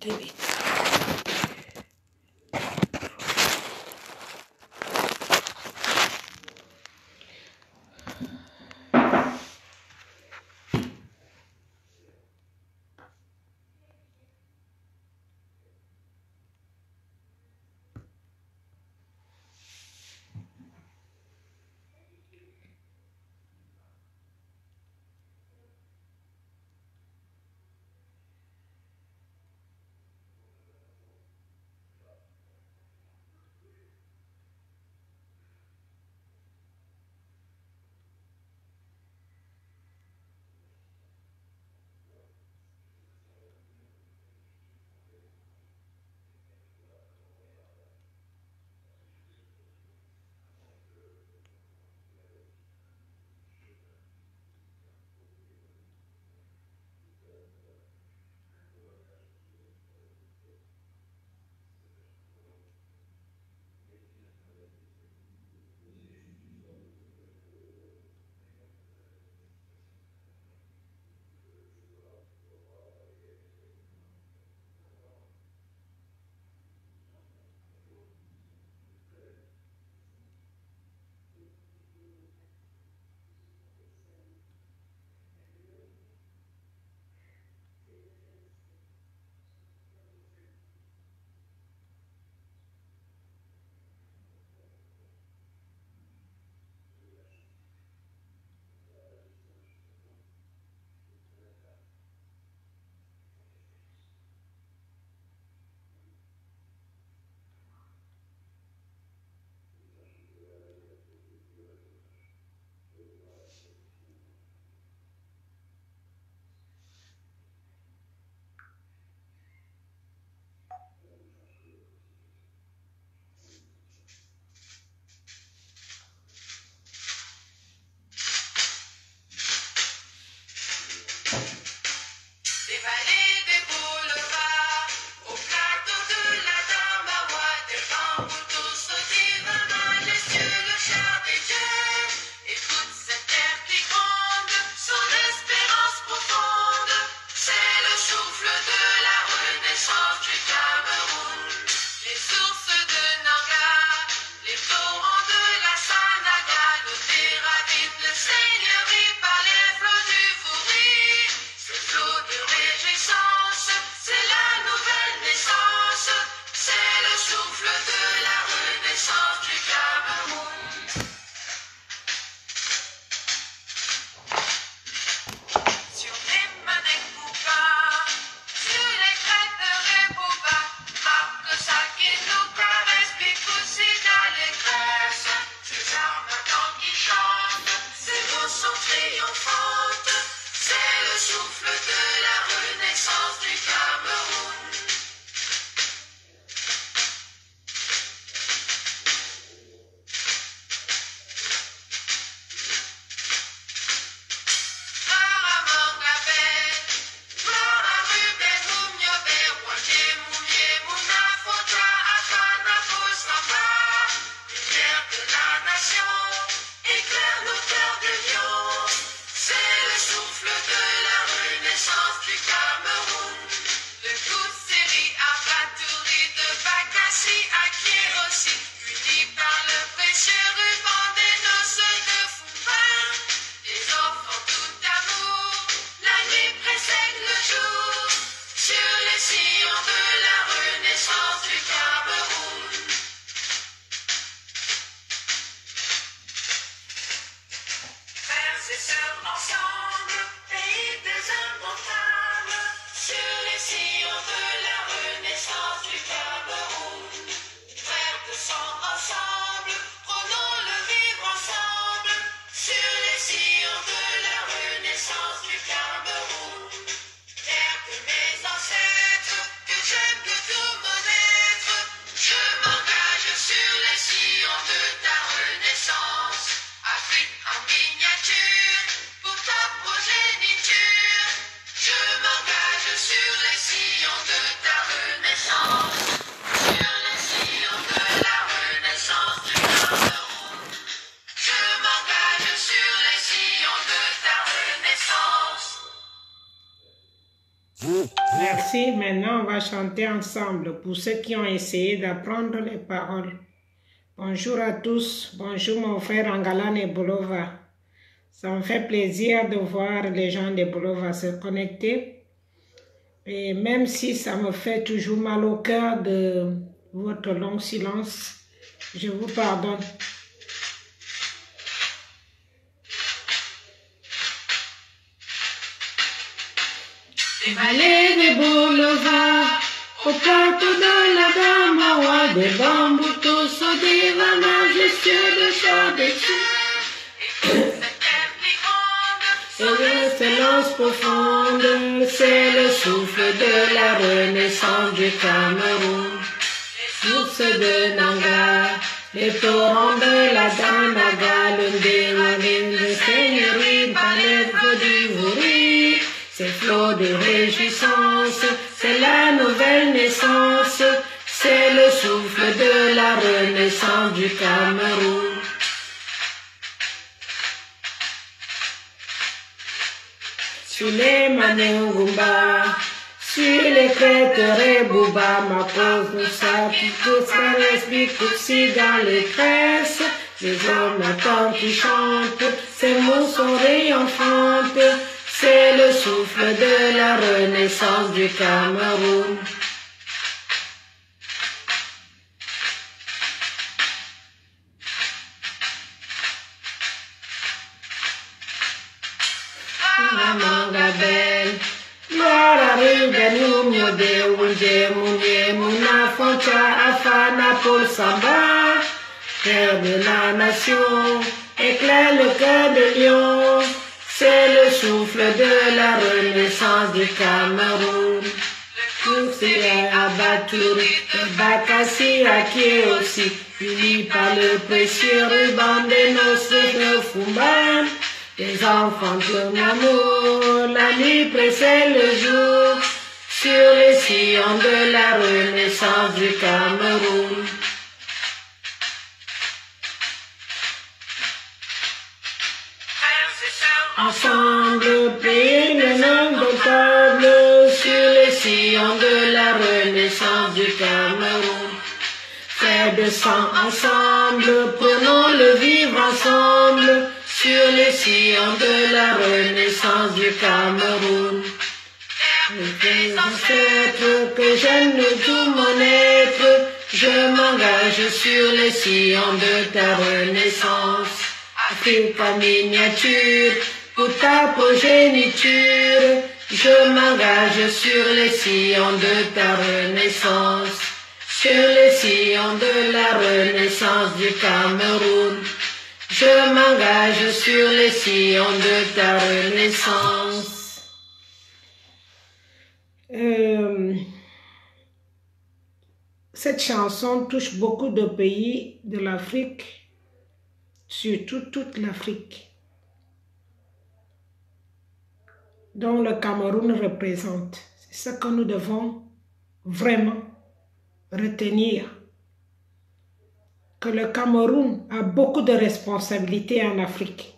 de vite. Merci. Maintenant, on va chanter ensemble pour ceux qui ont essayé d'apprendre les paroles. Bonjour à tous. Bonjour mon frère Angalan et Bolova. Ça me fait plaisir de voir les gens de Bolova se connecter. Et même si ça me fait toujours mal au cœur de votre long silence, je vous pardonne. Les vallées de Bolova, aux portes de la Damawa, des bambous tous au divan majestueux de Chadéchi. C'est l'excellence profonde, c'est le souffle de la renaissance du Cameroun. Source de Nanga, les torrents de la Danaga, le déroulé de Seigneurie, palais du Vouri. Ces flots de réjouissance, c'est la nouvelle naissance, c'est le souffle de la renaissance du Cameroun. Sur les Manengumba, sur les crêtes Rebouba, ma pauvre Saki, Koussares, Bikoussi dans les tresses, les hommes attendent qui chantent, ces mots sont triomphants, c'est le souffle de la renaissance du Cameroun. Mangabel, Gloire arrive nous de Wunje Mounye Mouna Foncha Afana pour Samba, Terre de la nation, éclaire le cœur de lion, c'est le souffle de la renaissance du Cameroun. Tout s'est abattu, le Bakassi acquis aussi, unis par le précieux ruban de nos de Fumban. Les enfants de l'amour, la nuit précède le jour, sur les sillons de la renaissance du Cameroun. Ensemble, priez le nom notable, sur les sillons de la renaissance du Cameroun. Frères de sang ensemble, prenons le vivre ensemble, sur les sillons de la renaissance du Cameroun. Les ancêtres que j'aime de tout mon être, je m'engage sur les sillons de ta renaissance. Afrique en miniature, pour ta progéniture, je m'engage sur les sillons de ta renaissance, sur les sillons de la renaissance du Cameroun. Je m'engage sur les sillons de ta renaissance. Cette chanson touche beaucoup de pays de l'Afrique, surtout toute l'Afrique, dont le Cameroun représente. C'est ce que nous devons vraiment retenir. Que le Cameroun a beaucoup de responsabilités en Afrique.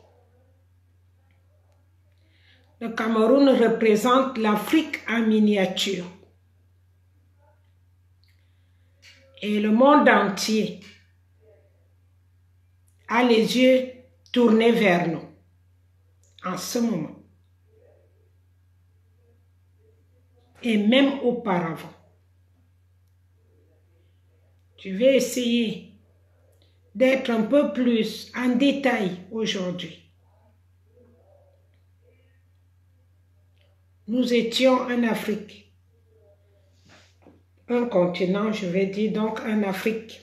Le Cameroun représente l'Afrique en miniature. Et le monde entier a les yeux tournés vers nous en ce moment. Et même auparavant. Je vais essayer d'être un peu plus en détail aujourd'hui. Nous étions en Afrique. Un continent, je vais dire donc en Afrique.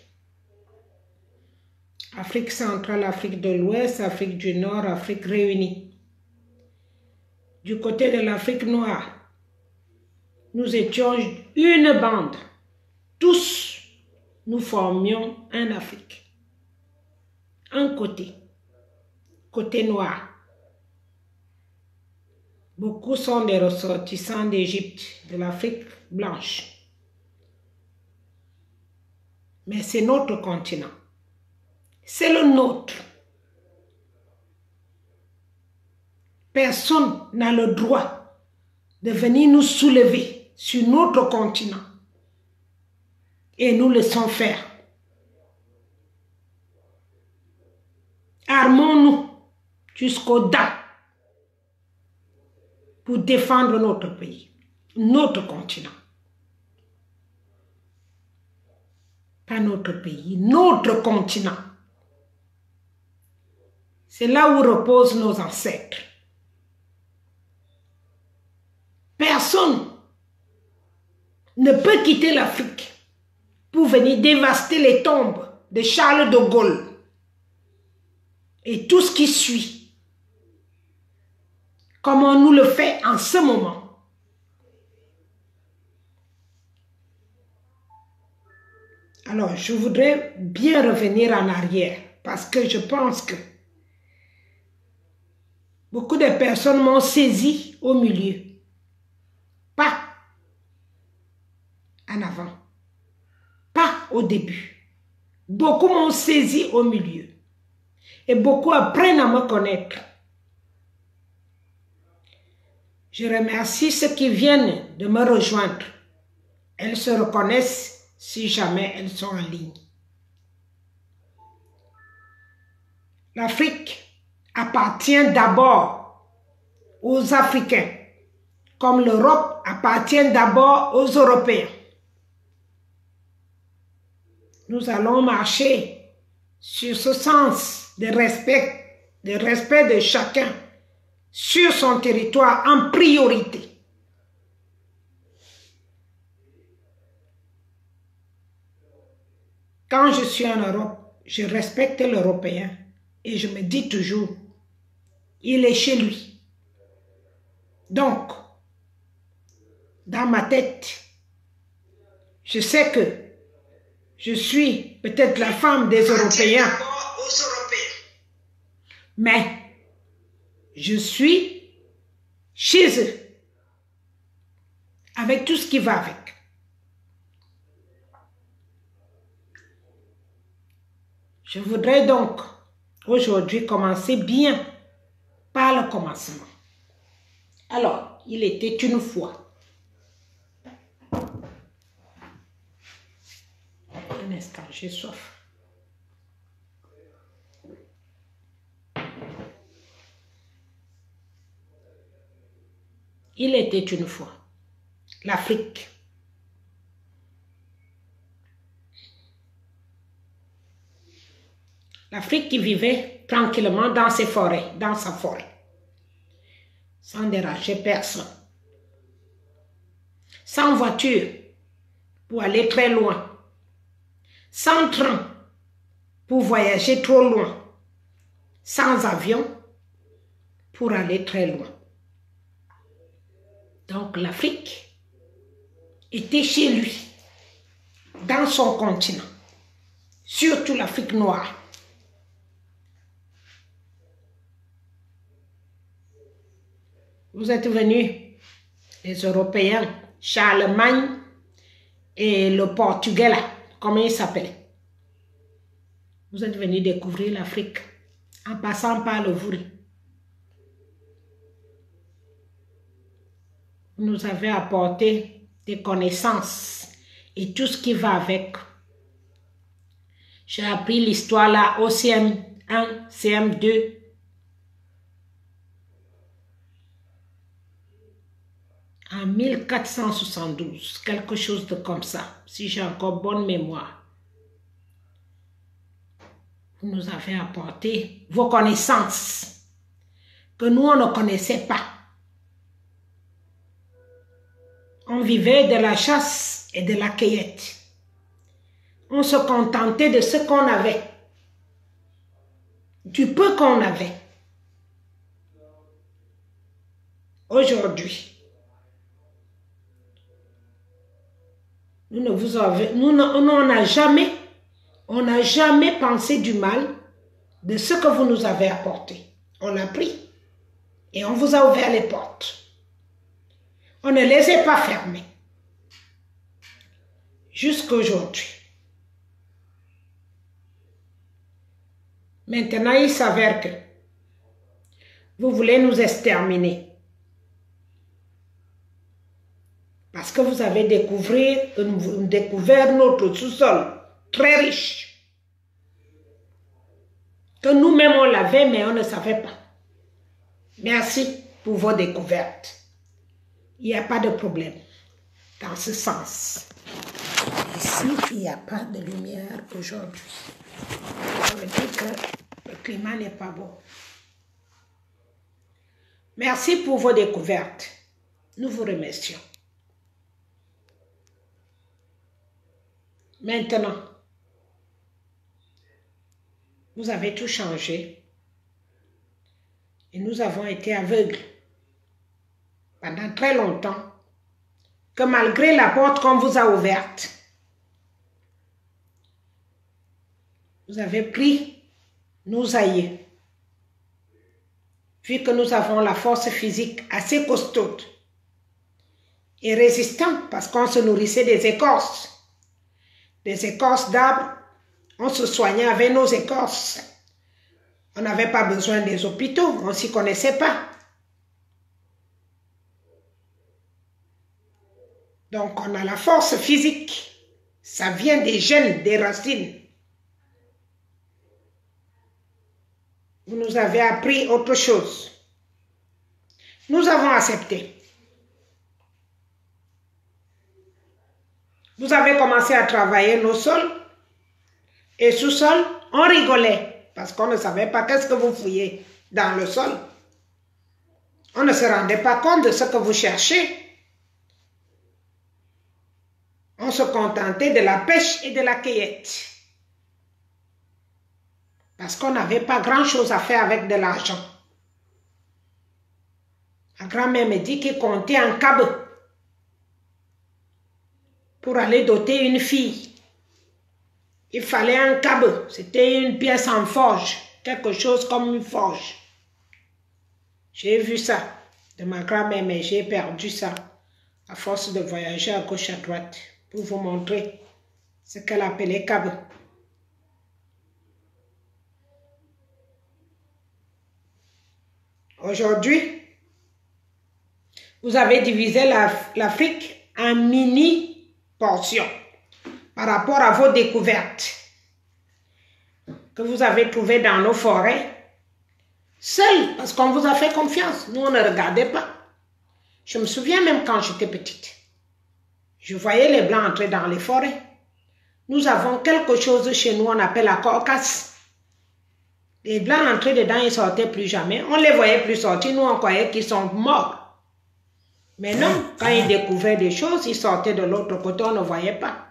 Afrique centrale, Afrique de l'Ouest, Afrique du Nord, Afrique réunie. Du côté de l'Afrique noire, nous étions une bande. Tous, nous formions un Afrique. Un côté noir. Beaucoup sont des ressortissants d'Égypte, de l'Afrique blanche. Mais c'est notre continent. C'est le nôtre. Personne n'a le droit de venir nous soulever sur notre continent et nous laissons faire. Armons-nous jusqu'aux dents pour défendre notre pays, notre continent. Pas notre pays, notre continent. C'est là où reposent nos ancêtres. Personne ne peut quitter l'Afrique pour venir dévaster les tombes de Charles de Gaulle et tout ce qui suit, comme on nous le fait en ce moment. Alors, je voudrais bien revenir en arrière parce que je pense que beaucoup de personnes m'ont saisi au milieu, pas en avant, pas au début. Beaucoup m'ont saisi au milieu et beaucoup apprennent à me connaître. Je remercie ceux qui viennent de me rejoindre. Elles se reconnaissent si jamais elles sont en ligne. L'Afrique appartient d'abord aux Africains, comme l'Europe appartient d'abord aux Européens. Nous allons marcher sur ce sens de respect de chacun sur son territoire en priorité. Quand je suis en Europe, je respecte l'Européen et je me dis toujours, il est chez lui. Donc, dans ma tête, je sais que je suis peut-être la femme des Européens, mais je suis chez eux, avec tout ce qui va avec. Je voudrais donc aujourd'hui commencer bien par le commencement. Alors, il était une fois. Un instant, j'ai soif. Il était une fois l'Afrique. L'Afrique qui vivait tranquillement dans ses forêts, dans sa forêt, sans déranger personne, sans voiture pour aller très loin, sans train pour voyager trop loin, sans avion pour aller très loin. Donc l'Afrique était chez lui, dans son continent, surtout l'Afrique noire. Vous êtes venus, les Européens, Charlemagne et le Portugais là, comment il s'appelait? Vous êtes venus découvrir l'Afrique en passant par le Vouri. Vous nous avez apporté des connaissances et tout ce qui va avec. J'ai appris l'histoire là au CM1, CM2. En 1472, quelque chose de comme ça, si j'ai encore bonne mémoire. Vous nous avez apporté vos connaissances que nous, on ne connaissait pas. On vivait de la chasse et de la cueillette. On se contentait de ce qu'on avait, du peu qu'on avait. Aujourd'hui, on n'a jamais pensé du mal de ce que vous nous avez apporté. On l'a pris et on vous a ouvert les portes. On ne les a pas fermées. Jusqu'à aujourd'hui. Maintenant, il s'avère que vous voulez nous exterminer. Parce que vous avez découvert notre sous-sol très riche. Que nous-mêmes on l'avait, mais on ne savait pas. Merci pour vos découvertes. Il n'y a pas de problème dans ce sens. Ici, il n'y a pas de lumière aujourd'hui. Ça veut dire que le climat n'est pas bon. Merci pour vos découvertes. Nous vous remercions. Maintenant, vous avez tout changé et nous avons été aveugles pendant très longtemps que malgré la porte qu'on vous a ouverte, vous avez pris nos aïeux. Vu que nous avons la force physique assez costaude et résistante parce qu'on se nourrissait des écorces d'arbres, on se soignait avec nos écorces. On n'avait pas besoin des hôpitaux, on ne s'y connaissait pas. Donc on a la force physique, ça vient des gènes, des racines. Vous nous avez appris autre chose. Nous avons accepté. Vous avez commencé à travailler nos sols et sous-sol, on rigolait parce qu'on ne savait pas qu'est-ce que vous fouillez dans le sol. On ne se rendait pas compte de ce que vous cherchez. On se contentait de la pêche et de la cueillette. Parce qu'on n'avait pas grand-chose à faire avec de l'argent. Ma grand-mère me dit qu'il comptait un cabe pour aller doter une fille. Il fallait un cabe, c'était une pièce en forge, quelque chose comme une forge. J'ai vu ça de ma grand-mère, mais j'ai perdu ça à force de voyager à gauche à droite pour vous montrer ce qu'elle appelait cabe. Aujourd'hui, vous avez divisé l'Afrique en mini-portions par rapport à vos découvertes que vous avez trouvées dans nos forêts, seuls, parce qu'on vous a fait confiance. Nous, on ne regardait pas. Je me souviens même quand j'étais petite. Je voyais les Blancs entrer dans les forêts. Nous avons quelque chose chez nous, on appelle la corcasse. Les Blancs entraient dedans, ils ne sortaient plus jamais. On ne les voyait plus sortir, nous on croyait qu'ils sont morts. Mais non, quand ils découvraient des choses, ils sortaient de l'autre côté, on ne voyait pas.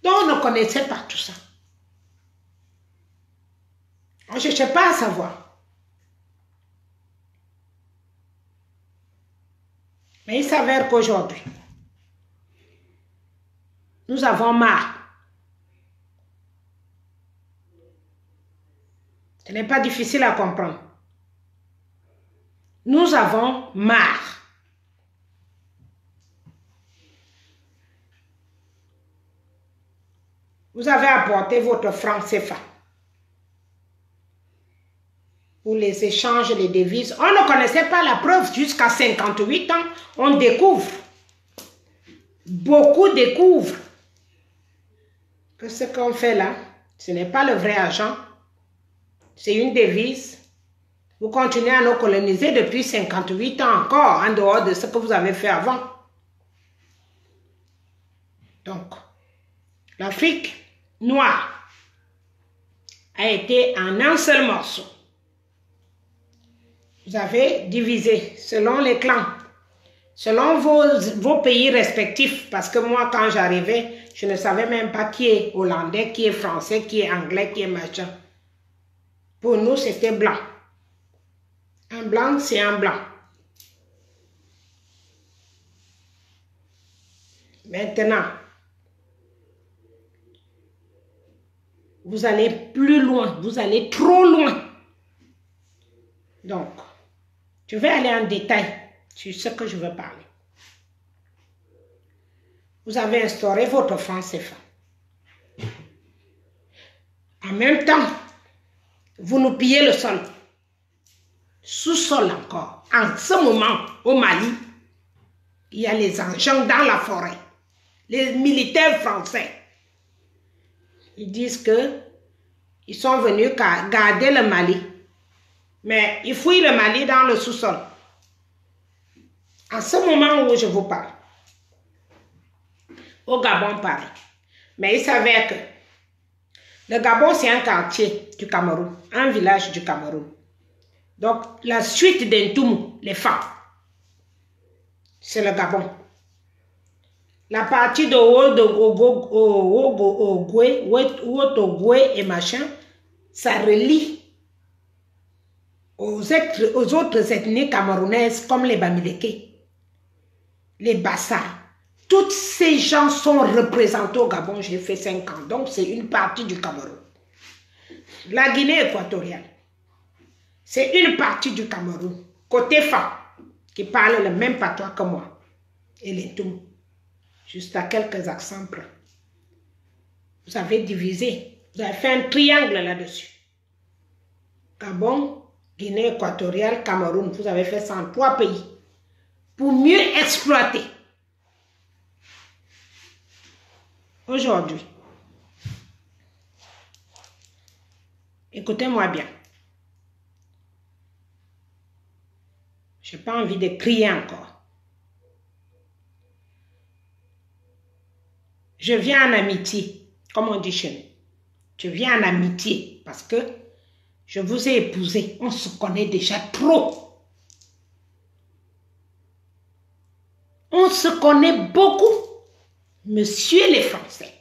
Donc on ne connaissait pas tout ça. On ne cherchait pas à savoir. Mais il s'avère qu'aujourd'hui, nous avons marre. Ce n'est pas difficile à comprendre. Nous avons marre. Vous avez apporté votre franc CFA pour les échanges, les devises. On ne connaissait pas la preuve jusqu'à 58 ans. On découvre. Beaucoup découvrent que ce qu'on fait là, ce n'est pas le vrai argent. C'est une devise. Vous continuez à nous coloniser depuis 58 ans encore, en dehors de ce que vous avez fait avant. Donc, l'Afrique noire a été en un seul morceau. Vous avez divisé selon les clans, selon vos pays respectifs. Parce que moi, quand j'arrivais, je ne savais même pas qui est hollandais, qui est français, qui est anglais, qui est machin. Pour nous, c'était blanc. Un blanc, c'est un blanc. Maintenant, vous allez plus loin, vous allez trop loin. Donc, je vais aller en détail sur ce que je veux parler. Vous avez instauré votre franc CFA. En même temps, vous nous pillez le sol. Sous-sol encore. En ce moment, au Mali, il y a les agents dans la forêt, les militaires français. Ils disent que ils sont venus garder le Mali. Mais ils fouillent le Mali dans le sous-sol. En ce moment où je vous parle, au Gabon, pareil. Mais il s'avère que le Gabon, c'est un quartier du Cameroun, un village du Cameroun. Donc, la suite d'Intoumou, les femmes, c'est le Gabon. La partie de Ouottogoué et machin, ça relie aux autres ethnies camerounaises comme les Bamileke, les Bassa. Tous ces gens sont représentés au Gabon. J'ai fait 5 ans. Donc, c'est une partie du Cameroun. La Guinée équatoriale, c'est une partie du Cameroun. Côté femme, qui parle le même patois que moi. Et les Toum. Juste à quelques accents près. Vous avez divisé. Vous avez fait un triangle là-dessus. Gabon, Guinée équatoriale, Cameroun. Vous avez fait ça en 3 pays. Pour mieux exploiter. Aujourd'hui, écoutez-moi bien. Je n'ai pas envie de crier encore. Je viens en amitié, comme on dit chez nous. Je viens en amitié parce que je vous ai épousé. On se connaît déjà trop. On se connaît beaucoup. Monsieur les Français,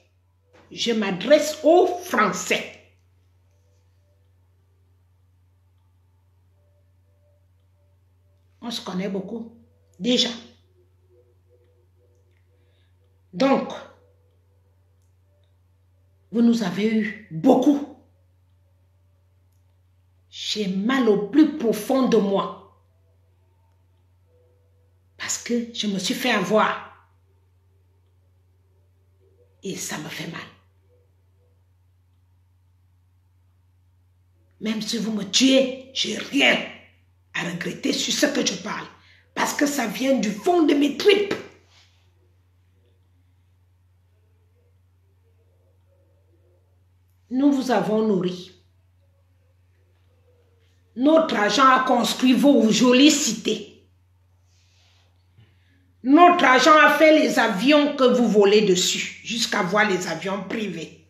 je m'adresse aux Français. On se connaît beaucoup, déjà. Donc, vous nous avez eu beaucoup. J'ai mal au plus profond de moi. Parce que je me suis fait avoir. Et ça me fait mal. Même si vous me tuez, j'ai rien à regretter sur ce que je parle. Parce que ça vient du fond de mes tripes. Nous vous avons nourri. Notre argent a construit vos jolies cités. Notre argent a fait les avions que vous volez dessus, jusqu'à voir les avions privés.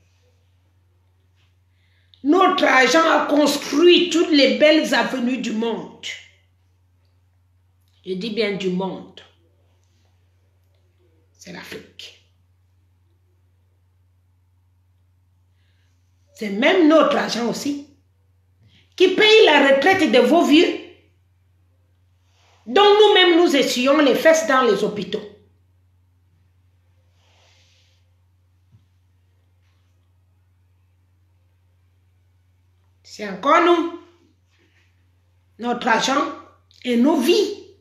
Notre argent a construit toutes les belles avenues du monde. Je dis bien du monde. C'est l'Afrique. C'est même notre argent aussi qui paye la retraite de vos vieux. Donc nous-mêmes, nous essuyons les fesses dans les hôpitaux. C'est encore nous, notre argent et nos vies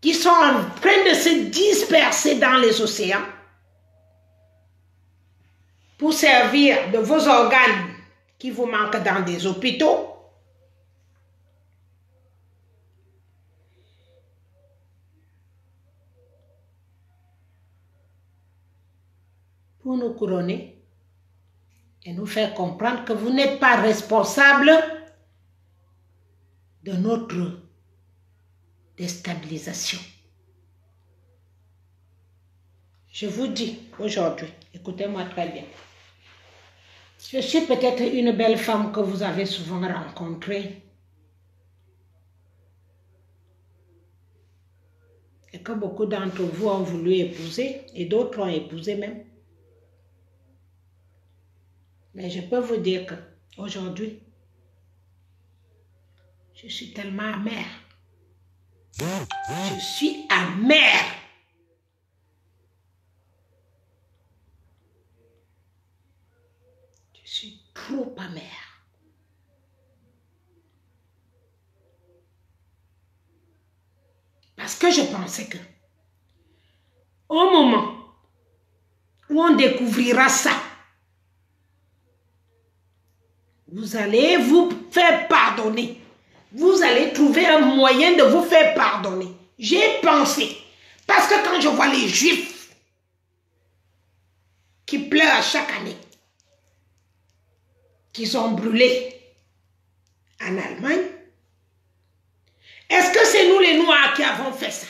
qui sont en train de se disperser dans les océans pour servir de vos organes qui vous manquent dans des hôpitaux. Pour nous couronner et nous faire comprendre que vous n'êtes pas responsable de notre déstabilisation. Je vous dis aujourd'hui, écoutez-moi très bien, je suis peut-être une belle femme que vous avez souvent rencontrée et que beaucoup d'entre vous ont voulu épouser et d'autres ont épousé même. Mais je peux vous dire qu'aujourd'hui, je suis tellement amère. Je suis amère. Je suis trop amère. Parce que je pensais que au moment où on découvrira ça, vous allez vous faire pardonner. Vous allez trouver un moyen de vous faire pardonner. J'ai pensé. Parce que quand je vois les Juifs qui pleurent chaque année, qui sont brûlés en Allemagne, est-ce que c'est nous les Noirs qui avons fait ça?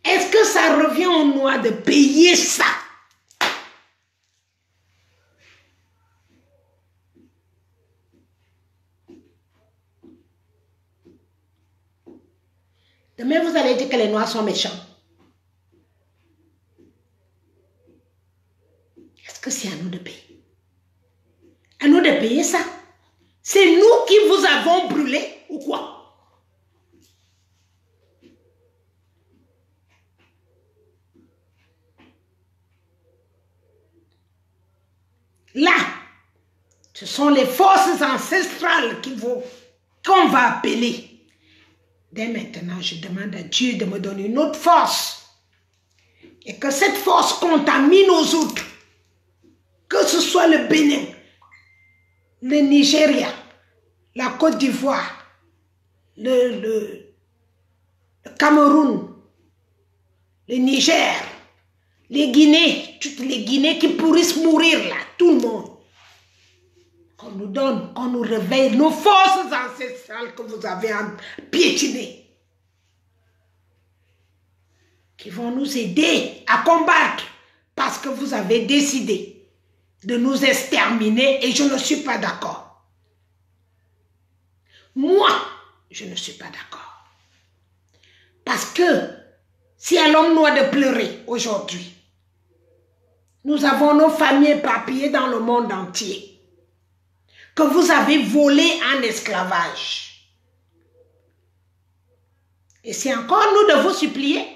Est-ce que ça revient aux Noirs de payer ça? Demain, vous allez dire que les Noirs sont méchants. Est-ce que c'est à nous de payer? À nous de payer ça? C'est nous qui vous avons brûlé ou quoi? Là, ce sont les forces ancestrales qu'on va appeler. Dès maintenant, je demande à Dieu de me donner une autre force. Et que cette force contamine aux autres. Que ce soit le Bénin, le Nigeria, la Côte d'Ivoire, le Cameroun, le Niger, les Guinées, toutes les Guinées qui pourrissent mourir là, tout le monde. Qu'on nous donne, qu'on nous réveille nos forces ancestrales que vous avez piétinées. Qui vont nous aider à combattre parce que vous avez décidé de nous exterminer et je ne suis pas d'accord. Moi, je ne suis pas d'accord. Parce que si à l'homme noir de pleurer aujourd'hui, nous avons nos familles éparpillées dans le monde entier que vous avez volé en esclavage. Et c'est encore nous de vous supplier.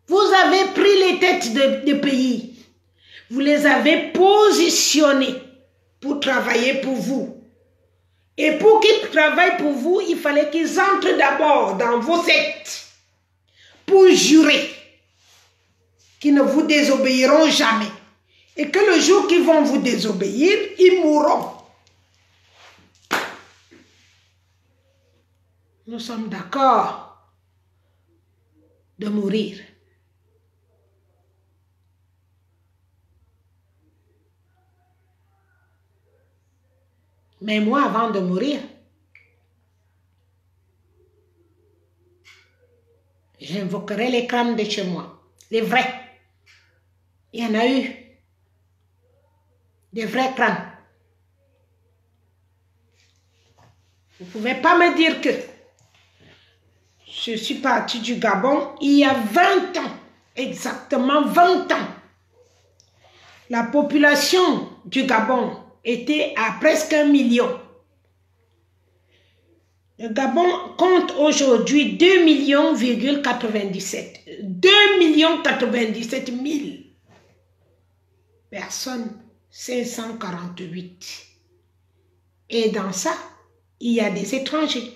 Vous avez pris les têtes de pays. Vous les avez positionnés pour travailler pour vous. Et pour qu'ils travaillent pour vous, il fallait qu'ils entrent d'abord dans vos sectes pour jurer qu'ils ne vous désobéiront jamais. Et que le jour qu'ils vont vous désobéir, ils mourront. Nous sommes d'accord de mourir. Mais moi, avant de mourir, j'invoquerai les crânes de chez moi. Les vrais. Il y en a eu. Des vrais crânes. Vous ne pouvez pas me dire que je suis partie du Gabon il y a 20 ans. Exactement 20 ans. La population du Gabon était à presque 1 million. Le Gabon compte aujourd'hui 2,97 millions. 2,97 millions personnes. 548. Et dans ça, il y a des étrangers.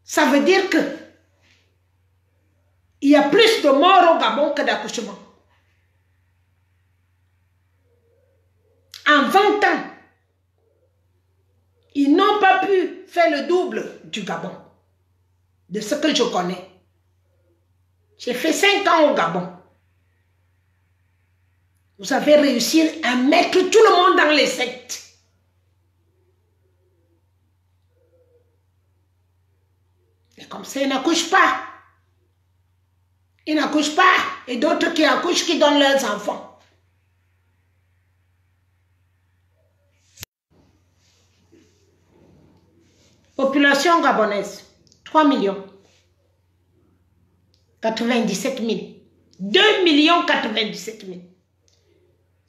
Ça veut dire que il y a plus de morts au Gabon que d'accouchements. En 20 ans, ils n'ont pas pu faire le double du Gabon, de ce que je connais. J'ai fait 5 ans au Gabon. Vous avez réussi à mettre tout le monde dans les sectes. Et comme ça, ils n'accouchent pas. Ils n'accouchent pas. Et d'autres qui accouchent, qui donnent leurs enfants. Population gabonaise, 3 millions. 97 000. 2 millions 97 000.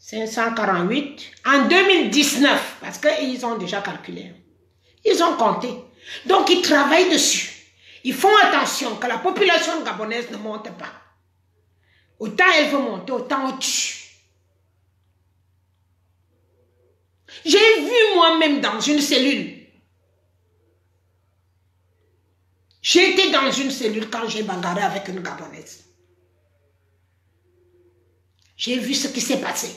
548 en 2019, parce qu'ils ont déjà calculé. Ils ont compté. Donc, ils travaillent dessus. Ils font attention que la population gabonaise ne monte pas. Autant elle veut monter, autant on tue. J'ai vu moi-même dans une cellule. J'étais dans une cellule quand j'ai bagarré avec une Gabonaise. J'ai vu ce qui s'est passé.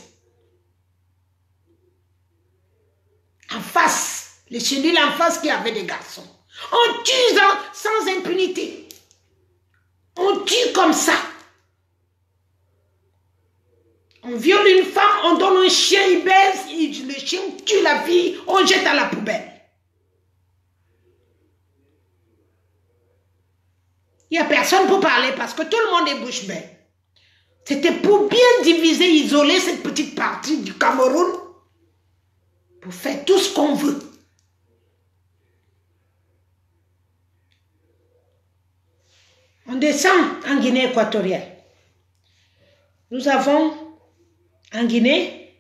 En face, Les chenilles en face qui avaient des garçons. On tue sans impunité. On tue comme ça. On viole une femme, on donne un chien, il baise, le chien tue la fille, on jette à la poubelle. Il n'y a personne pour parler parce que tout le monde est bouche bée. C'était pour bien diviser, isoler cette petite partie du Cameroun pour faire tout ce qu'on veut. On descend en Guinée équatoriale. Nous avons en Guinée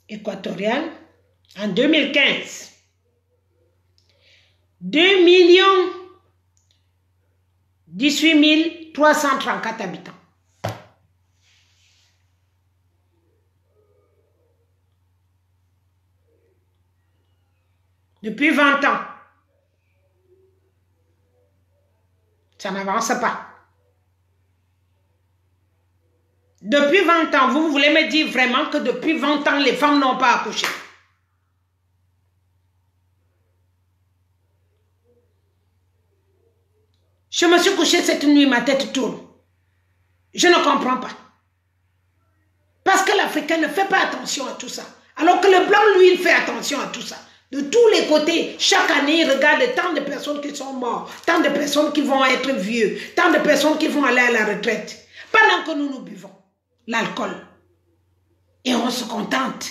équatoriale en 2015. 2 018 334 habitants. Depuis 20 ans, ça n'avance pas. Depuis 20 ans, vous voulez me dire vraiment que depuis 20 ans, les femmes n'ont pas accouché? Je me suis couchée cette nuit, ma tête tourne. Je ne comprends pas. Parce que l'Africain ne fait pas attention à tout ça. Alors que le blanc, lui, il fait attention à tout ça. De tous les côtés, chaque année, il regarde tant de personnes qui sont mortes, tant de personnes qui vont être vieux, tant de personnes qui vont aller à la retraite. Pendant que nous buvons l'alcool. Et on se contente.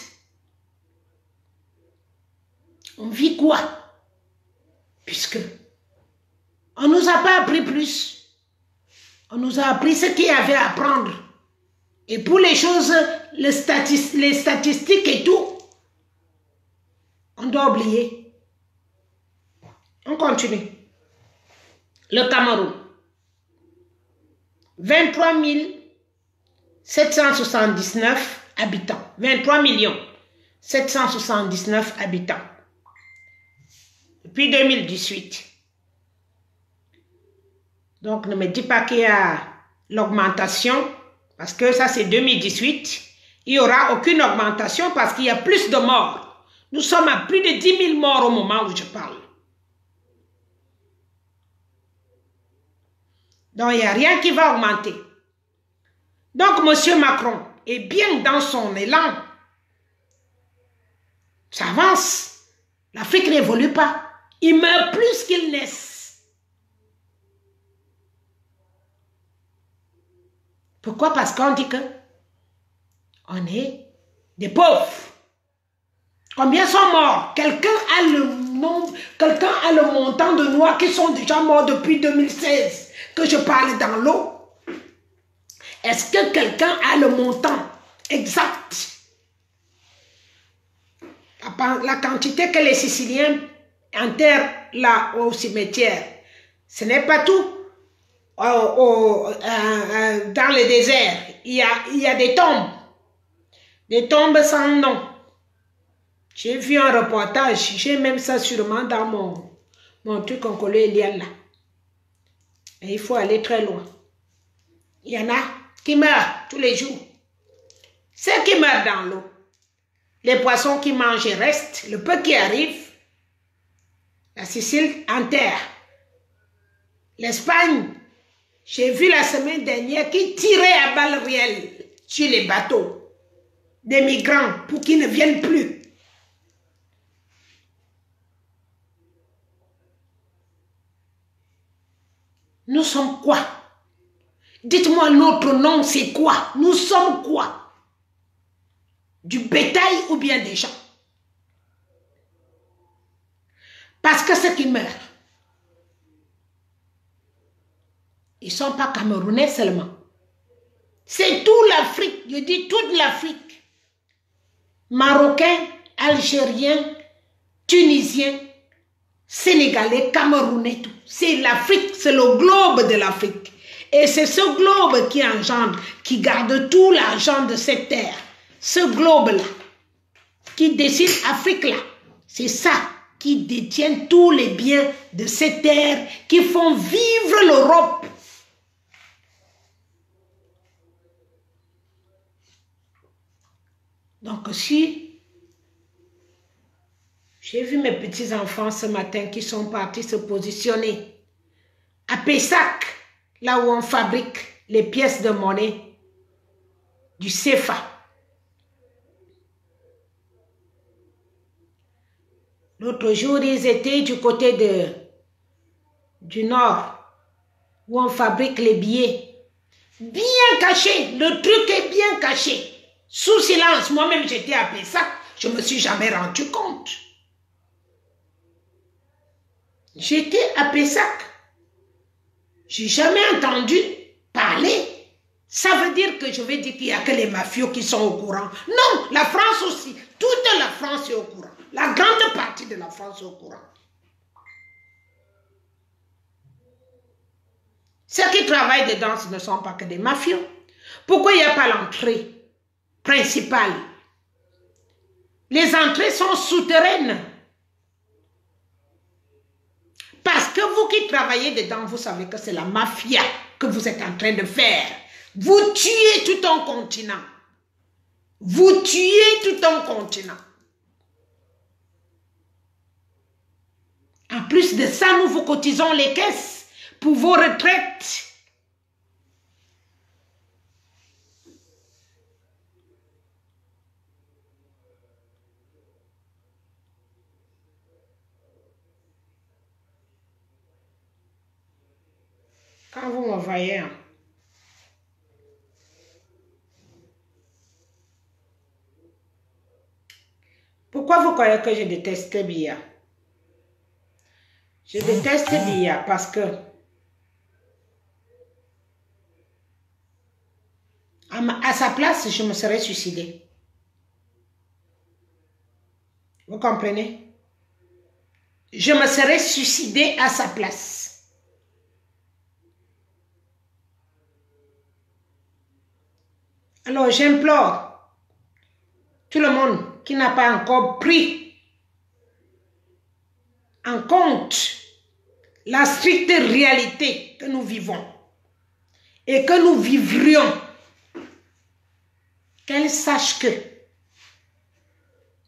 On vit quoi? Puisque on ne nous a pas appris plus. On nous a appris ce qu'il y avait à apprendre. Et pour les choses, les statistiques et tout, on doit oublier. On continue. Le Cameroun. 23 779 habitants. 23 779 habitants. Depuis 2018. Donc, ne me dis pas qu'il y a l'augmentation, parce que ça, c'est 2018. Il n'y aura aucune augmentation parce qu'il y a plus de morts. Nous sommes à plus de 10 000 morts au moment où je parle. Donc, il n'y a rien qui va augmenter. Donc, M. Macron est bien dans son élan. Ça avance. L'Afrique n'évolue pas. Il meurt plus qu'il naisse. Pourquoi? Parce qu'on dit que on est des pauvres. Combien sont morts? Quelqu'un a le montant de noirs qui sont déjà morts depuis 2016, que je parle dans l'eau. Est-ce que quelqu'un a le montant exact? La quantité que les Siciliens enterrent là au cimetière, ce n'est pas tout. Dans le désert, il y a des tombes sans nom. J'ai vu un reportage, j'ai même ça sûrement dans mon truc en collé là. Et il faut aller très loin. Il y en a qui meurent tous les jours. Ceux qui meurent dans l'eau, les poissons qui mangent restent, le peu qui arrive, la Sicile enterre. L'Espagne, j'ai vu la semaine dernière qui tirait à balles réelles sur les bateaux des migrants pour qu'ils ne viennent plus. Nous sommes quoi? Dites-moi notre nom, c'est quoi? Nous sommes quoi? Du bétail ou bien des gens? Parce que ceux qui meurent, ils ne sont pas camerounais seulement. C'est toute l'Afrique, je dis toute l'Afrique. Marocains, Algériens, Tunisiens, Sénégalais, Camerounais, tout. C'est l'Afrique, c'est le globe de l'Afrique. Et c'est ce globe qui engendre, qui garde tout l'argent de cette terre. Ce globe-là, qui décide Afrique-là, c'est ça qui détient tous les biens de cette terre, qui font vivre l'Europe. Donc si j'ai vu mes petits-enfants ce matin qui sont partis se positionner à Pessac, là où on fabrique les pièces de monnaie du CFA. L'autre jour, ils étaient du côté du nord, où on fabrique les billets. Bien caché, le truc est bien caché. Sous silence, moi-même j'étais à Pessac, je ne me suis jamais rendu compte. J'étais à Pessac. J'ai jamais entendu parler. Ça veut dire que je vais dire qu'il n'y a que les mafieux qui sont au courant. Non, la France aussi. Toute la France est au courant. La grande partie de la France est au courant. Ceux qui travaillent dedans, ce ne sont pas que des mafieux. Pourquoi il n'y a pas l'entrée principale? Les entrées sont souterraines. Parce que vous qui travaillez dedans, vous savez que c'est la mafia que vous êtes en train de faire. Vous tuez tout un continent. Vous tuez tout un continent. En plus de ça, nous vous cotisons les caisses pour vos retraites. Quand vous me voyez, pourquoi vous croyez que je déteste Biya? Je déteste Biya parce que à sa place, je me serais suicidée. Vous comprenez? Je me serais suicidée à sa place. Alors, j'implore tout le monde qui n'a pas encore pris en compte la stricte réalité que nous vivons et que nous vivrions, qu'elle sache que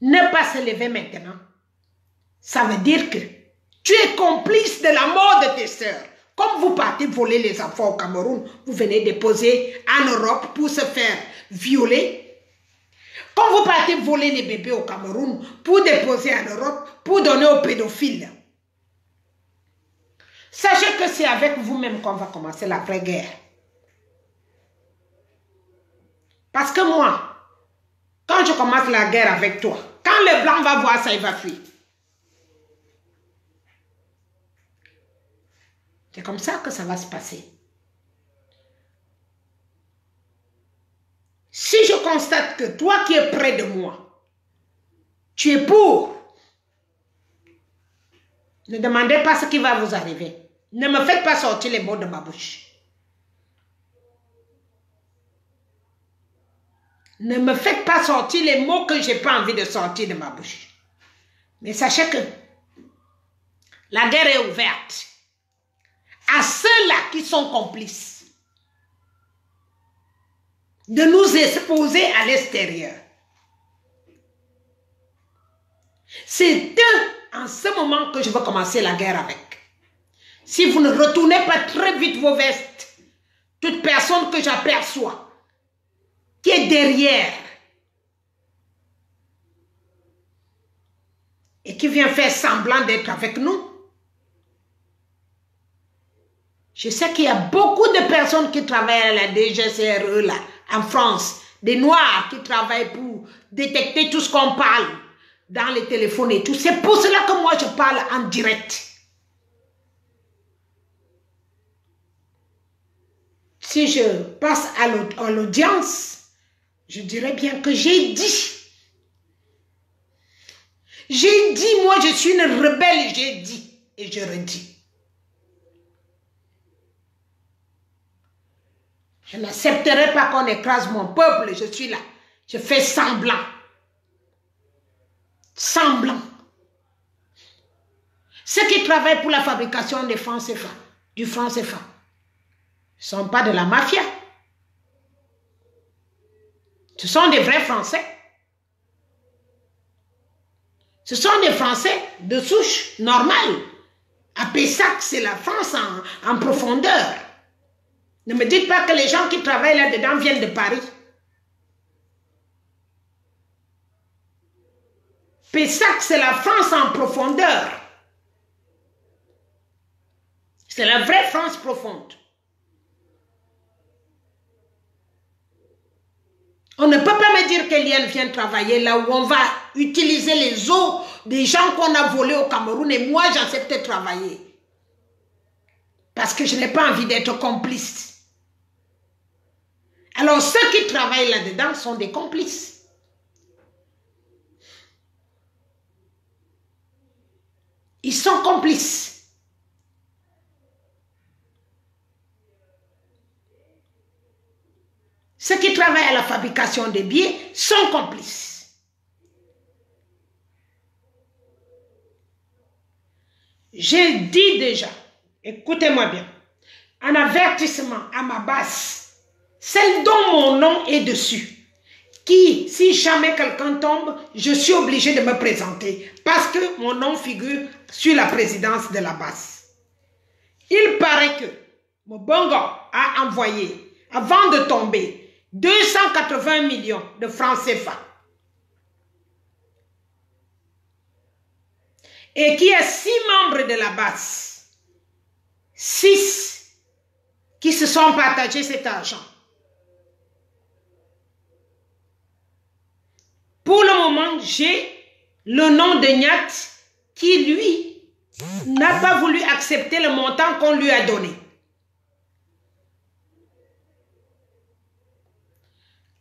ne pas se lever maintenant, ça veut dire que tu es complice de la mort de tes sœurs. Comme vous partez voler les enfants au Cameroun, vous venez déposer en Europe pour se faire violer. Comme vous partez voler les bébés au Cameroun pour déposer en Europe, pour donner aux pédophiles. Sachez que c'est avec vous-même qu'on va commencer la vraie guerre. Parce que moi, quand je commence la guerre avec toi, quand le blanc va voir ça, il va fuir. C'est comme ça que ça va se passer. Si je constate que toi qui es près de moi, tu es pour, ne demandez pas ce qui va vous arriver. Ne me faites pas sortir les mots de ma bouche. Ne me faites pas sortir les mots que je n'ai pas envie de sortir de ma bouche. Mais sachez que la guerre est ouverte à ceux-là qui sont complices de nous exposer à l'extérieur. C'est eux, en ce moment, que je veux commencer la guerre avec. Si vous ne retournez pas très vite vos vestes, toute personne que j'aperçois, qui est derrière, et qui vient faire semblant d'être avec nous, je sais qu'il y a beaucoup de personnes qui travaillent à la DGCRE là, en France, des Noirs qui travaillent pour détecter tout ce qu'on parle dans les téléphones et tout. C'est pour cela que moi je parle en direct. Si je passe à l'audience, je dirais bien que j'ai dit. J'ai dit, moi je suis une rebelle, j'ai dit et je redis. Je n'accepterai pas qu'on écrase mon peuple, je suis là. Je fais semblant. Semblant. Ceux qui travaillent pour la fabrication des francs CFA, du franc CFA, ne sont pas de la mafia. Ce sont des vrais Français. Ce sont des Français de souche normale. À Pessac, c'est la France en profondeur. Ne me dites pas que les gens qui travaillent là-dedans viennent de Paris. Pessac, c'est la France en profondeur. C'est la vraie France profonde. On ne peut pas me dire qu'Eliane vient travailler là où on va utiliser les eaux des gens qu'on a volés au Cameroun et moi j'accepte travailler. Parce que je n'ai pas envie d'être complice. Alors ceux qui travaillent là-dedans sont des complices. Ils sont complices. Ceux qui travaillent à la fabrication des billets sont complices. J'ai dit déjà, écoutez-moi bien, un avertissement à ma base, celle dont mon nom est dessus, qui, si jamais quelqu'un tombe, je suis obligé de me présenter parce que mon nom figure sur la présidence de la base. Il paraît que Mobongo a envoyé, avant de tomber, 280 millions de francs CFA. Et qu'il y a 6 membres de la base, 6 qui se sont partagés cet argent. Pour le moment, j'ai le nom de Nyat qui, lui, n'a pas voulu accepter le montant qu'on lui a donné.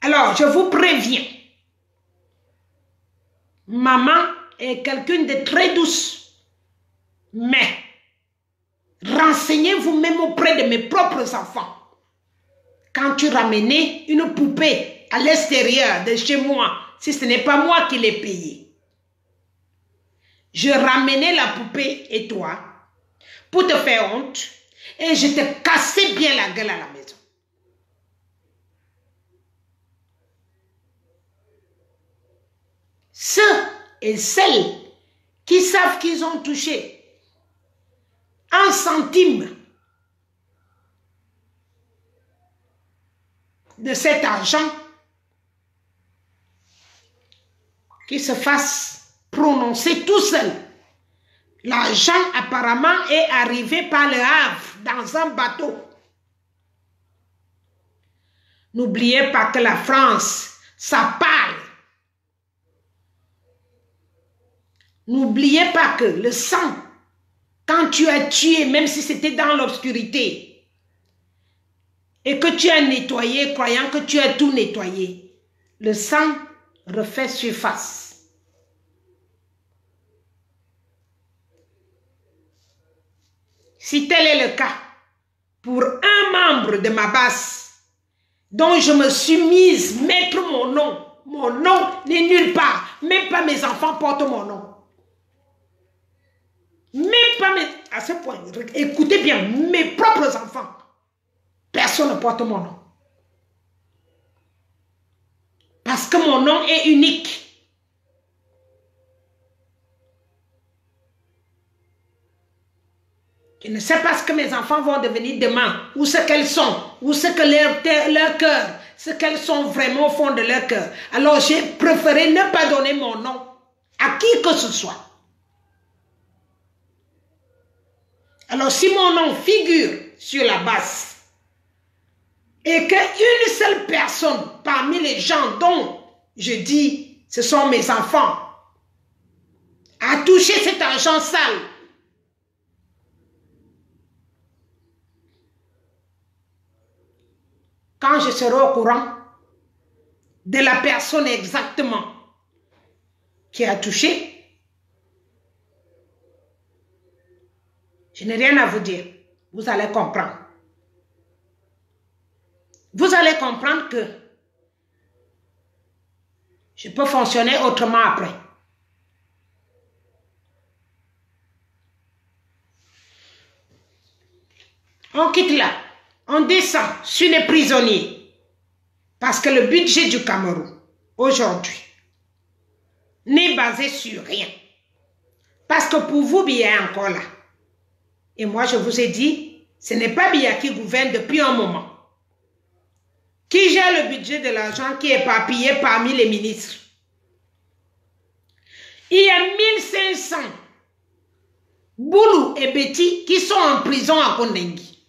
Alors, je vous préviens, maman est quelqu'un de très douce, mais renseignez-vous même auprès de mes propres enfants. Quand tu ramenais une poupée à l'extérieur de chez moi, si ce n'est pas moi qui l'ai payée, je ramenais la poupée et toi pour te faire honte et je te cassais bien la gueule à la maison. Ceux et celles qui savent qu'ils ont touché un centime de cet argent, qui se fassent prononcer tout seul. L'argent apparemment est arrivé par le Havre dans un bateau. N'oubliez pas que la France, ça parle. N'oubliez pas que le sang, quand tu as tué, même si c'était dans l'obscurité, et que tu as nettoyé, croyant que tu as tout nettoyé, le sang refait surface. Si tel est le cas, pour un membre de ma base, dont je me suis mise mettre mon nom n'est nulle part, même pas mes enfants portent mon nom. Même pas à ce point, écoutez bien, mes propres enfants, personne ne porte mon nom. Parce que mon nom est unique. Je ne sais pas ce que mes enfants vont devenir demain, ou ce qu'elles sont, ou ce que leur cœur, ce qu'elles sont vraiment au fond de leur cœur. Alors j'ai préféré ne pas donner mon nom à qui que ce soit. Alors si mon nom figure sur la base et qu'une seule personne parmi les gens dont je dis ce sont mes enfants a touché cet argent sale, quand je serai au courant de la personne exactement qui a touché, je n'ai rien à vous dire. Vous allez comprendre. Vous allez comprendre que je peux fonctionner autrement après. On quitte là. On descend sur les prisonniers. Parce que le budget du Cameroun, aujourd'hui, n'est basé sur rien. Parce que pour vous, Biya est encore là. Et moi, je vous ai dit, ce n'est pas Biya qui gouverne depuis un moment. Qui gère le budget de l'argent qui est éparpillé parmi les ministres. Il y a 1500 Boulou et Betty qui sont en prison à Kondengi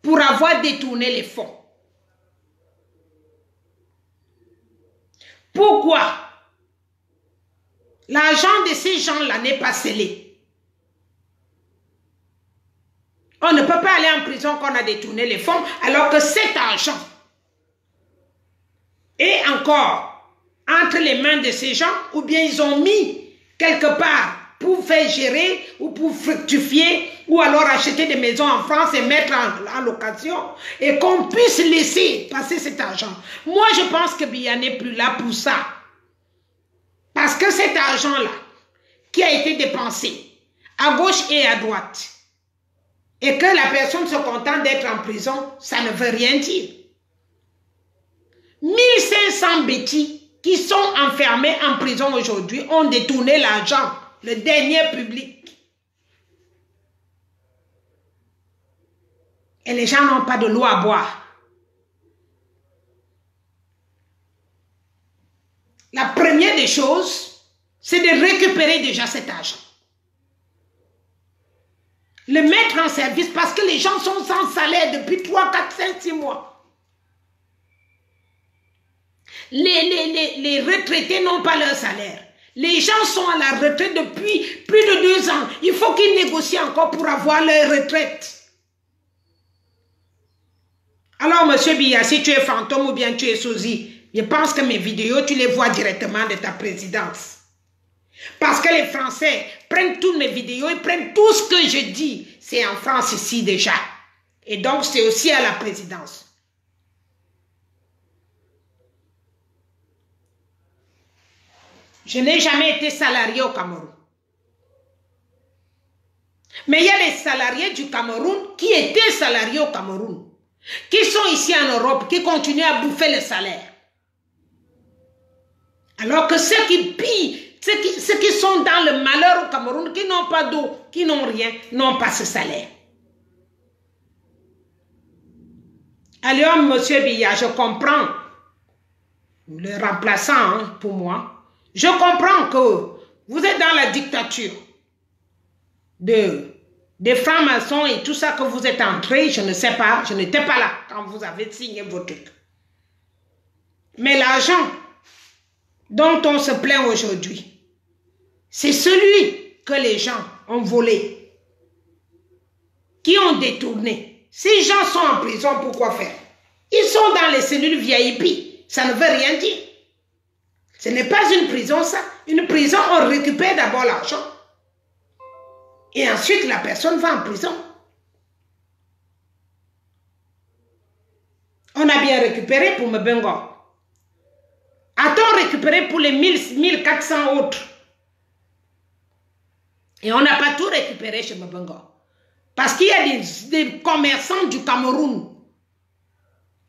pour avoir détourné les fonds. Pourquoi l'argent de ces gens-là n'est pas scellé? On ne peut pas aller en prison quand on a détourné les fonds, alors que cet argent est encore entre les mains de ces gens, ou bien ils ont mis quelque part pour faire gérer ou pour fructifier, ou alors acheter des maisons en France et mettre en location, et qu'on puisse laisser passer cet argent. Moi, je pense que Biya n'est plus là pour ça. Parce que cet argent-là, qui a été dépensé à gauche et à droite, et que la personne se contente d'être en prison, ça ne veut rien dire. 1500 bêtis qui sont enfermés en prison aujourd'hui ont détourné l'argent, le dernier public. Et les gens n'ont pas de l'eau à boire. La première des choses, c'est de récupérer déjà cet argent. Le mettre en service parce que les gens sont sans salaire depuis 3, 4, 5, 6 mois. Les retraités n'ont pas leur salaire. Les gens sont à la retraite depuis plus de 2 ans. Il faut qu'ils négocient encore pour avoir leur retraite. Alors, monsieur Biya, si tu es fantôme ou bien tu es sosie, je pense que mes vidéos, tu les vois directement de ta présidence. Parce que les Français prennent toutes mes vidéos, ils prennent tout ce que je dis. C'est en France ici déjà. Et donc, c'est aussi à la présidence. Je n'ai jamais été salarié au Cameroun. Mais il y a les salariés du Cameroun qui étaient salariés au Cameroun, qui sont ici en Europe, qui continuent à bouffer le salaire. Alors que ceux qui pillent, ceux qui sont dans le malheur au Cameroun, qui n'ont pas d'eau, qui n'ont rien, n'ont pas ce salaire. Alors, monsieur Biya, je comprends, le remplaçant hein, pour moi, je comprends que vous êtes dans la dictature des francs-maçons et tout ça que vous êtes entrés, je ne sais pas, je n'étais pas là quand vous avez signé vos trucs. Mais l'argent dont on se plaint aujourd'hui, c'est celui que les gens ont volé, qui ont détourné. Ces gens sont en prison, pourquoi faire? Ils sont dans les cellules VIP, ça ne veut rien dire. Ce n'est pas une prison ça. Une prison, on récupère d'abord l'argent. Et ensuite, la personne va en prison. On a bien récupéré pour Mbengo. A-t-on récupéré pour les 1400 autres? Et on n'a pas tout récupéré chez Mbengo. Parce qu'il y a des commerçants du Cameroun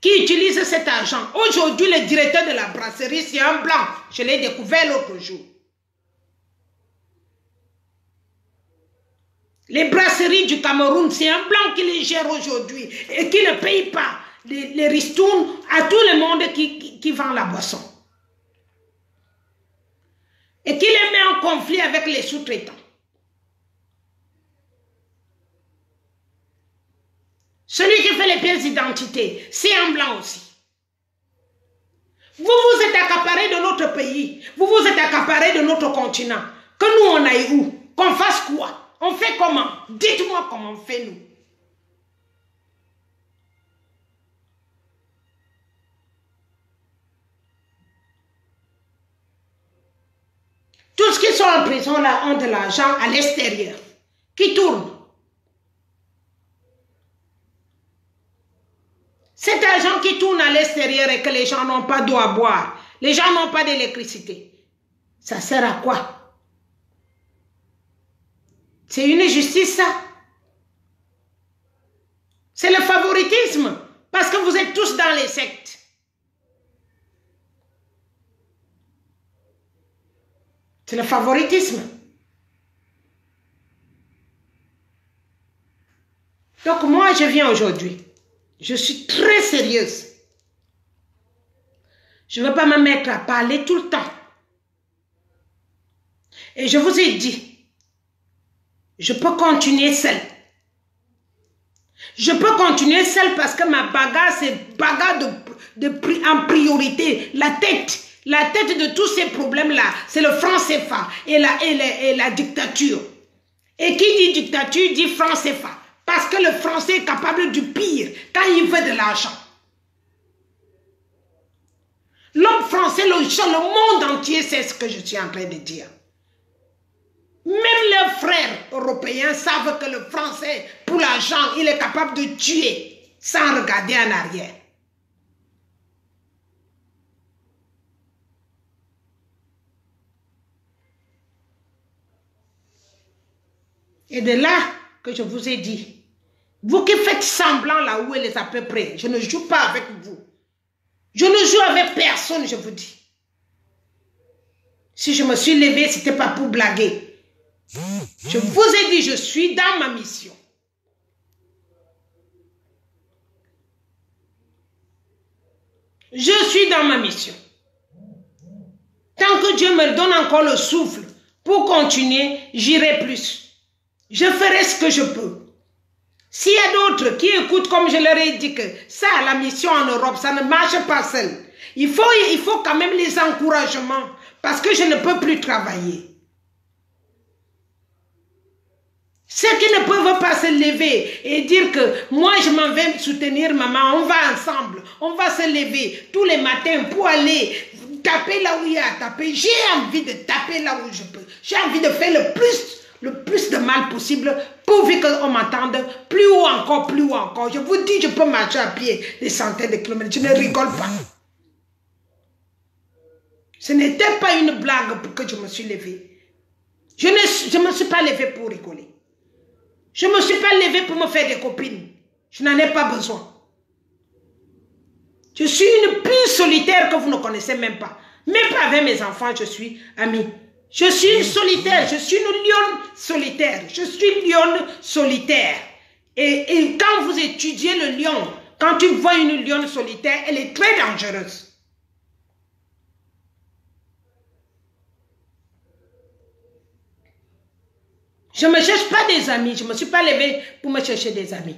qui utilisent cet argent. Aujourd'hui, le directeur de la brasserie, c'est un blanc. Je l'ai découvert l'autre jour. Les brasseries du Cameroun, c'est un blanc qui les gère aujourd'hui et qui ne paye pas les ristournes à tout le monde qui vend la boisson. Et qui les met en conflit avec les sous-traitants. Celui qui fait les pièces d'identité, c'est un blanc aussi. Vous vous êtes accaparé de notre pays. Vous vous êtes accaparé de notre continent. Que nous, on aille où? Qu'on fasse quoi? On fait comment? Dites-moi comment on fait nous. Tous ceux qui sont en prison là ont de l'argent à l'extérieur, qui tourne. Cet argent qui tourne à l'extérieur et que les gens n'ont pas d'eau à boire, les gens n'ont pas d'électricité, ça sert à quoi? C'est une justice ça? C'est le favoritisme parce que vous êtes tous dans les sectes. C'est le favoritisme. Pourquoi je viens aujourd'hui? Je suis très sérieuse. Je ne veux pas me mettre à parler tout le temps. Et je vous ai dit, je peux continuer seule. Je peux continuer seule parce que ma bagarre, c'est bagarre en priorité. La tête de tous ces problèmes-là, c'est le franc CFA et la dictature. Et qui dit dictature dit franc CFA. Parce que le français est capable du pire quand il veut de l'argent. L'homme français, le monde entier sait ce que je suis en train de dire. Même leurs frères européens savent que le français, pour l'argent, il est capable de tuer sans regarder en arrière. Et de là que je vous ai dit, vous qui faites semblant là où elle est à peu près, je ne joue pas avec vous. Je ne joue avec personne, je vous dis. Si je me suis levée, ce n'était pas pour blaguer. Je vous ai dit, je suis dans ma mission. Je suis dans ma mission. Tant que Dieu me donne encore le souffle pour continuer, j'irai plus. Je ferai ce que je peux. S'il y a d'autres qui écoutent, comme je leur ai dit que ça, la mission en Europe, ça ne marche pas seul. Il faut quand même les encouragements parce que je ne peux plus travailler. Ceux qui ne peuvent pas se lever et dire que moi je m'en vais soutenir maman, on va ensemble, on va se lever tous les matins pour aller taper là où il y a à taper. J'ai envie de taper là où je peux. J'ai envie de faire le plus de mal possible pourvu qu'on m'entende plus haut encore, plus haut encore. Je vous dis, je peux marcher à pied des centaines de kilomètres. Je ne rigole pas. Ce n'était pas une blague pour que je me suis levée. Je ne me suis pas levée pour rigoler. Je ne me suis pas levée pour me faire des copines. Je n'en ai pas besoin. Je suis une puce solitaire que vous ne connaissez même pas. Même pas avec mes enfants, je suis amie. Je suis une solitaire, je suis une lionne solitaire. Je suis une lionne solitaire. Et quand vous étudiez le lion, quand tu vois une lionne solitaire, elle est très dangereuse. Je ne me cherche pas des amis. Je ne me suis pas levée pour me chercher des amis.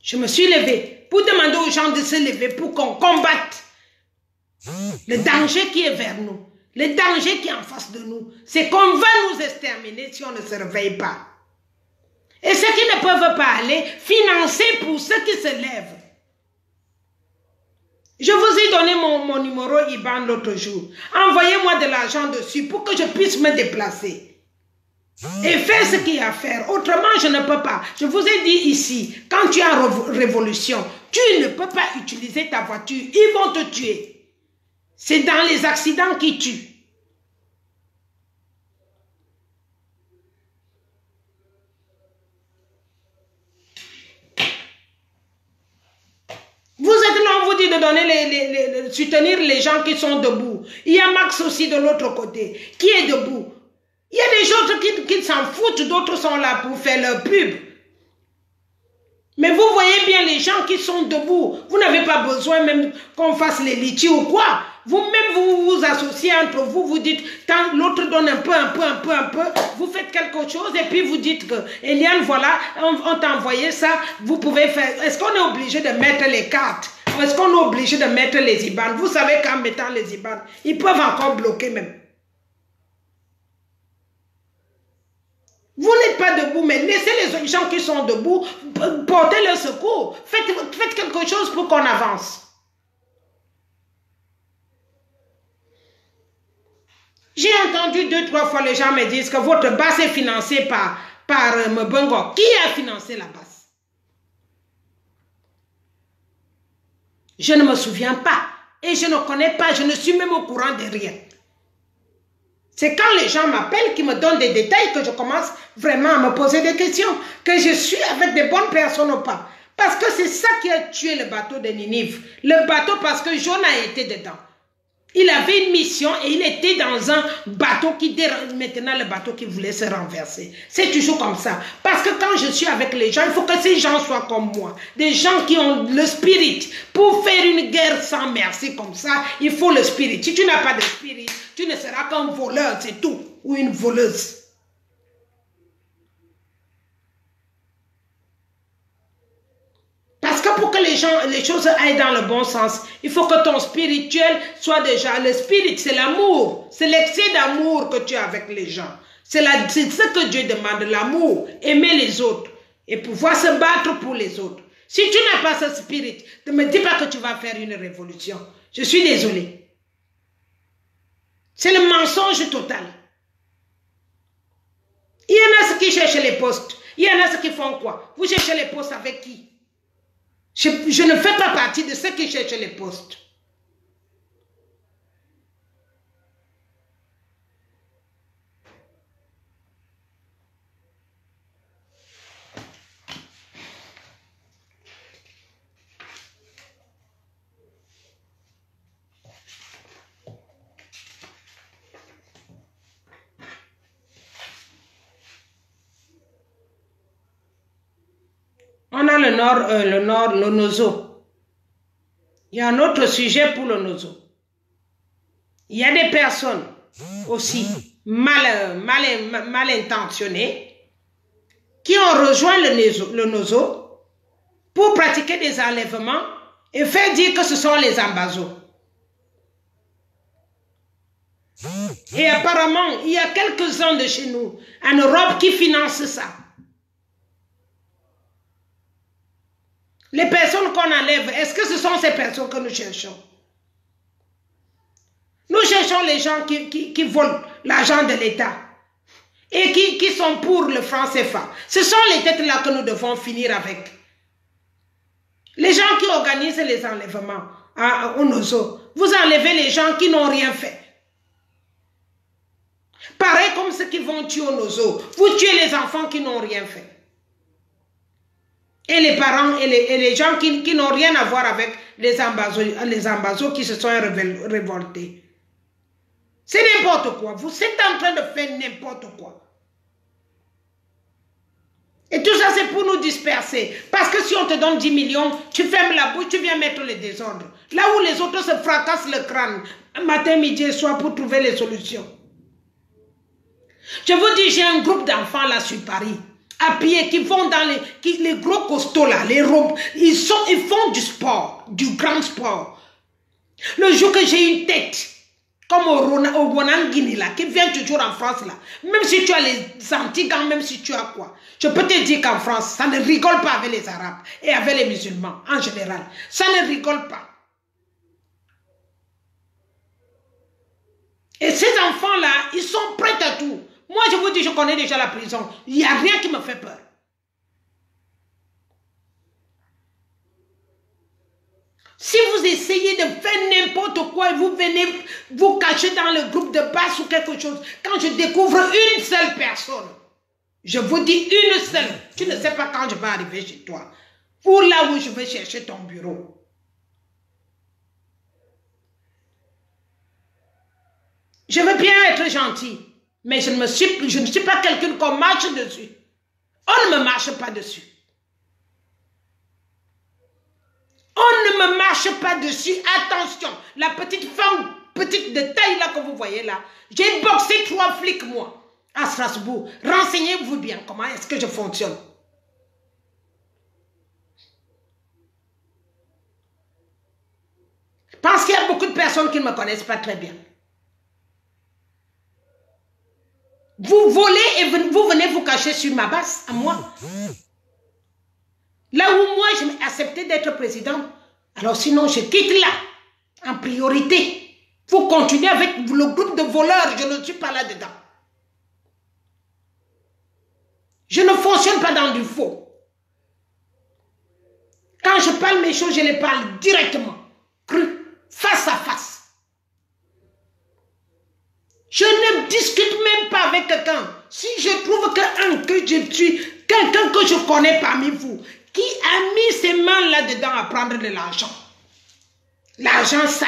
Je me suis levée pour demander aux gens de se lever pour qu'on combatte le danger qui est vers nous. Le danger qui est en face de nous. C'est qu'on va nous exterminer si on ne se réveille pas. Et ceux qui ne peuvent pas aller, financer pour ceux qui se lèvent. Je vous ai donné mon numéro IBAN l'autre jour. Envoyez-moi de l'argent dessus pour que je puisse me déplacer. Et faire ce qu'il y a à faire. Autrement, je ne peux pas. Je vous ai dit ici, quand tu es en révolution, tu ne peux pas utiliser ta voiture. Ils vont te tuer. C'est dans les accidents qui tuent. Vous êtes là, on vous dit de donner de soutenir les gens qui sont debout. Il y a Max aussi de l'autre côté, qui est debout. Il y a des autres qui s'en foutent, d'autres sont là pour faire leur pub. Mais vous voyez bien les gens qui sont debout. Vous n'avez pas besoin même qu'on fasse les litchis ou quoi. Vous-même, vous vous associez entre vous, vous dites, quand l'autre donne un peu, vous faites quelque chose et puis vous dites que, Eliane, voilà, on t'a envoyé ça, vous pouvez faire. Est-ce qu'on est obligé de mettre les cartes? Est-ce qu'on est obligé de mettre les IBAN? Vous savez qu'en mettant les IBAN, ils peuvent encore bloquer même. Vous n'êtes pas debout, mais laissez les gens qui sont debout, portez le secours. Faites quelque chose pour qu'on avance. J'ai entendu 2-3 fois les gens me disent que votre base est financée par Mbongo. Qui a financé la base? Je ne me souviens pas. Et je ne connais pas, je ne suis même au courant de rien. C'est quand les gens m'appellent, qui me donnent des détails, que je commence vraiment à me poser des questions. Que je suis avec des bonnes personnes ou pas. Parce que c'est ça qui a tué le bateau de Ninive. Le bateau parce que Jonas était dedans. Il avait une mission et il était dans un bateau qui dérange. Maintenant, le bateau qui voulait se renverser. C'est toujours comme ça. Parce que quand je suis avec les gens, il faut que ces gens soient comme moi. Des gens qui ont le spirit. Pour faire une guerre sans merci comme ça, il faut le spirit. Si tu n'as pas de spirit, tu ne seras qu'un voleur, c'est tout. Ou une voleuse. Parce que pour que les choses aillent dans le bon sens, il faut que ton spirituel soit déjà... Le spirit, c'est l'amour. C'est l'excès d'amour que tu as avec les gens. C'est ce que Dieu demande, l'amour. Aimer les autres. Et pouvoir se battre pour les autres. Si tu n'as pas ce spirit, ne me dis pas que tu vas faire une révolution. Je suis désolée. C'est le mensonge total. Il y en a ceux qui cherchent les postes. Il y en a ceux qui font quoi? Vous cherchez les postes avec qui? Je ne fais pas partie de ceux qui cherchent les postes. On a le nozo. Il y a un autre sujet pour le nozo. Il y a des personnes aussi mal intentionnées qui ont rejoint le nozo pour pratiquer des enlèvements et faire dire que ce sont les ambazos. Et apparemment, il y a quelques-uns de chez nous en Europe qui financent ça. Les personnes qu'on enlève, est-ce que ce sont ces personnes que nous cherchons? Nous cherchons les gens qui volent l'argent de l'État et qui sont pour le franc CFA. Ce sont les têtes-là que nous devons finir avec. Les gens qui organisent les enlèvements au Nozo, vous enlevez les gens qui n'ont rien fait. Pareil comme ceux qui vont tuer au Nozo, vous tuez les enfants qui n'ont rien fait. Et les parents et les gens qui n'ont rien à voir avec les ambazos qui se sont révoltés. C'est n'importe quoi. Vous êtes en train de faire n'importe quoi. Et tout ça, c'est pour nous disperser. Parce que si on te donne 10 millions, tu fermes la bouche, tu viens mettre les désordres. Là où les autres se fracassent le crâne, matin, midi et soir, pour trouver les solutions. Je vous dis, j'ai un groupe d'enfants là sur Paris, à pied, qui vont dans les gros costauds là, les robes. Ils font du sport, du grand sport. Le jour que j'ai une tête, comme au Ronangini là, qui vient toujours en France là, même si tu as les antigants, même si tu as quoi, je peux te dire qu'en France, ça ne rigole pas avec les Arabes et avec les musulmans en général. Ça ne rigole pas. Et ces enfants là, ils sont prêts à tout. Moi, je vous dis, je connais déjà la prison. Il n'y a rien qui me fait peur. Si vous essayez de faire n'importe quoi et vous venez vous cacher dans le groupe de base ou quelque chose, quand je découvre une seule personne, je vous dis une seule, tu ne sais pas quand je vais arriver chez toi ou là où je vais chercher ton bureau. Je veux bien être gentil. Mais je ne suis pas quelqu'un qu'on marche dessus. On ne me marche pas dessus. On ne me marche pas dessus. Attention, la petite femme, petite de taille là que vous voyez là, j'ai boxé 3 flics moi, à Strasbourg. Renseignez-vous bien comment est-ce que je fonctionne. Parce qu'il y a beaucoup de personnes qui ne me connaissent pas très bien. Vous volez et vous venez vous cacher sur ma base, à moi. Là où moi, j'ai accepté d'être président. Alors sinon, je quitte là, en priorité. Vous continuez avec le groupe de voleurs, je ne suis pas là-dedans. Je ne fonctionne pas dans du faux. Quand je parle mes choses, je les parle directement, cru, face à face. Je ne discute même pas avec quelqu'un. Si je trouve que je suis quelqu'un que je connais parmi vous, qui a mis ses mains là-dedans à prendre de l'argent. L'argent sale.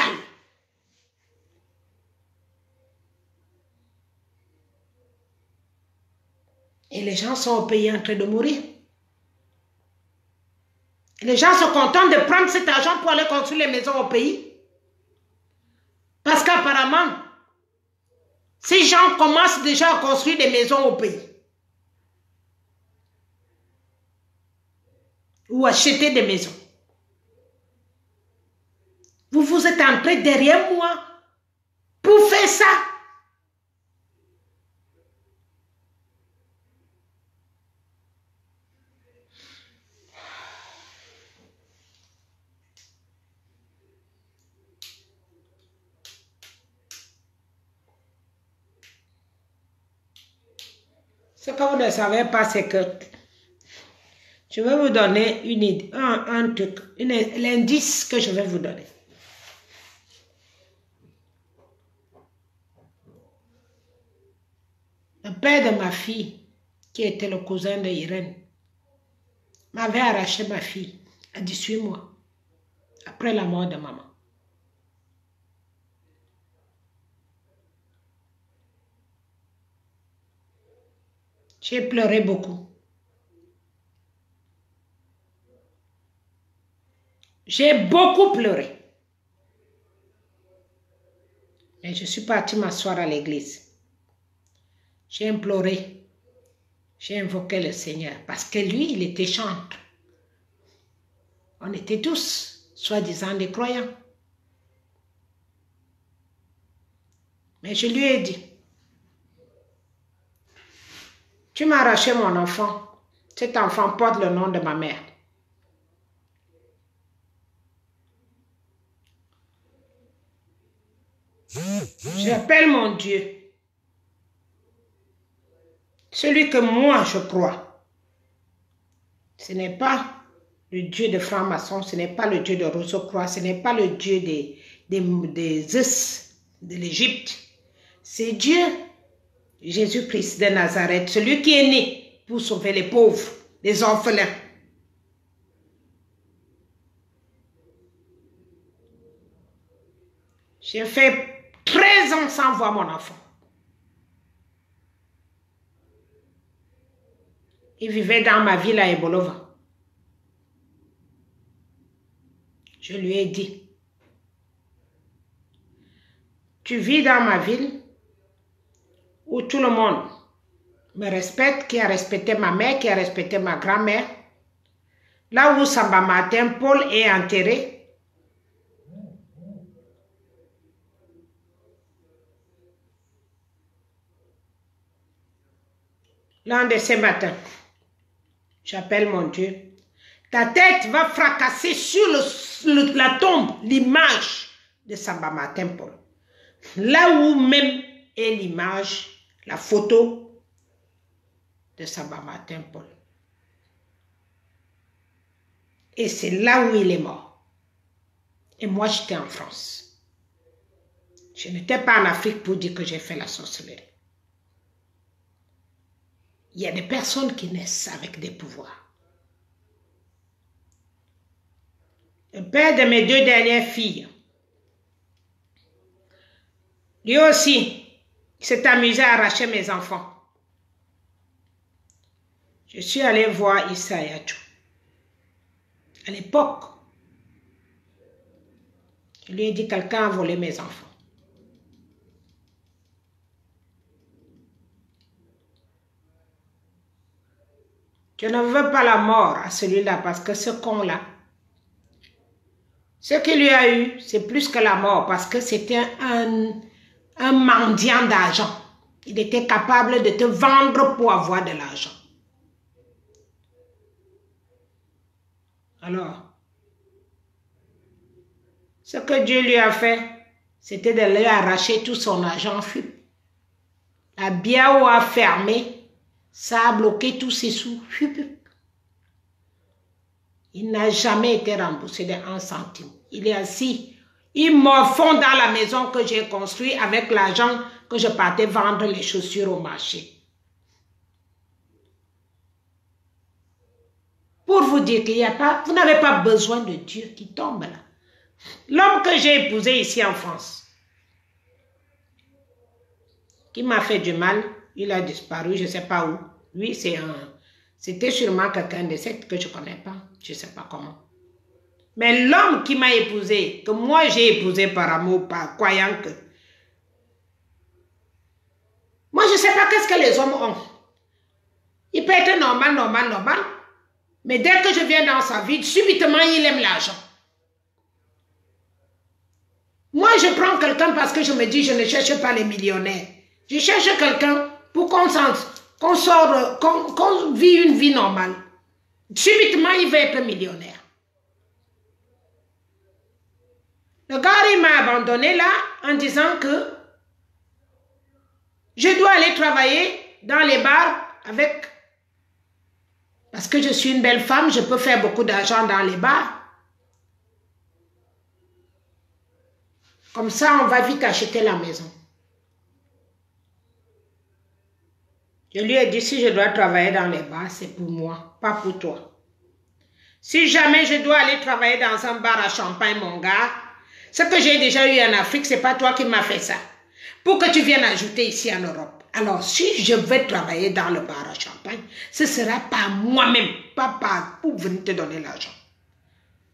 les gens sont au pays en train de mourir. Et les gens sont contents de prendre cet argent pour aller construire les maisons au pays. Parce qu'apparemment, ces gens commencent déjà à construire des maisons au pays. Ou acheter des maisons. Vous êtes entrés derrière moi pour faire ça. Ce que vous ne savez pas, c'est que je vais vous donner une idée, un truc, l'indice que je vais vous donner. Le père de ma fille, qui était le cousin de Irène, m'avait arraché ma fille à 18 mois, après la mort de maman. J'ai pleuré beaucoup. J'ai beaucoup pleuré. Et je suis partie m'asseoir à l'église. J'ai imploré. J'ai invoqué le Seigneur. Parce que lui, il était chantre. On était tous, soi-disant, des croyants. Mais je lui ai dit, tu m'as arraché mon enfant. Cet enfant porte le nom de ma mère. J'appelle mon Dieu, celui que moi je crois. Ce n'est pas le Dieu de franc-maçon, ce n'est pas le Dieu de Rosecroix, ce n'est pas le Dieu des Zeus de l'Égypte. C'est Dieu, Jésus-Christ de Nazareth, celui qui est né pour sauver les pauvres, les orphelins. J'ai fait 13 ans sans voir mon enfant. Il vivait dans ma ville à Ebolova. Je lui ai dit, tu vis dans ma ville où tout le monde me respecte, qui a respecté ma mère, qui a respecté ma grand-mère. Là où Samba Martin Paul est enterré, l'un de ces matins, j'appelle mon Dieu. Ta tête va fracasser sur la tombe, l'image de Samba Martin Paul. Là où même est l'image, la photo de Samba Martin Paul. Et c'est là où il est mort. Et moi, j'étais en France. Je n'étais pas en Afrique pour dire que j'ai fait la sorcellerie. Il y a des personnes qui naissent avec des pouvoirs. Le père de mes 2 dernières filles, lui aussi, il s'est amusé à arracher mes enfants. Je suis allée voir Issa Yachou. À l'époque, je lui ai dit, quelqu'un a volé mes enfants. Je ne veux pas la mort à celui-là parce que ce con-là, ce qu'il lui a eu, c'est plus que la mort parce que c'était un mendiant d'argent. Il était capable de te vendre pour avoir de l'argent. Alors, ce que Dieu lui a fait, c'était de lui arracher tout son argent. La Biao a fermé. Ça a bloqué tous ses sous. Il n'a jamais été remboursé de 1 centime. Il est assis. Il morfond dans la maison que j'ai construite avec l'argent que je partais vendre les chaussures au marché. Pour vous dire qu'il n'y a pas, vous n'avez pas besoin de Dieu qui tombe là. L'homme que j'ai épousé ici en France, qui m'a fait du mal, il a disparu, je ne sais pas où. Lui, c'était sûrement quelqu'un de secte que je ne connais pas. Je ne sais pas comment. Mais l'homme qui m'a épousé, que moi j'ai épousé par amour, par croyant que... Moi, je ne sais pas qu'est-ce que les hommes ont. Il peut être normal. Mais dès que je viens dans sa vie, subitement, il aime l'argent. Moi, je prends quelqu'un parce que je me dis, je ne cherche pas les millionnaires. Je cherche quelqu'un pour qu'on vit une vie normale. Subitement, il veut être millionnaire. Le gars, il m'a abandonné là en disant que je dois aller travailler dans les bars avec... Parce que je suis une belle femme, je peux faire beaucoup d'argent dans les bars. Comme ça, on va vite acheter la maison. Je lui ai dit, si je dois travailler dans les bars, c'est pour moi, pas pour toi. Si jamais je dois aller travailler dans un bar à Champagne, mon gars, ce que j'ai déjà eu en Afrique, c'est pas toi qui m'as fait ça. Pour que tu viennes ajouter ici en Europe. Alors, si je vais travailler dans le bar à Champagne, ce sera pas moi-même, pas pour venir te donner l'argent.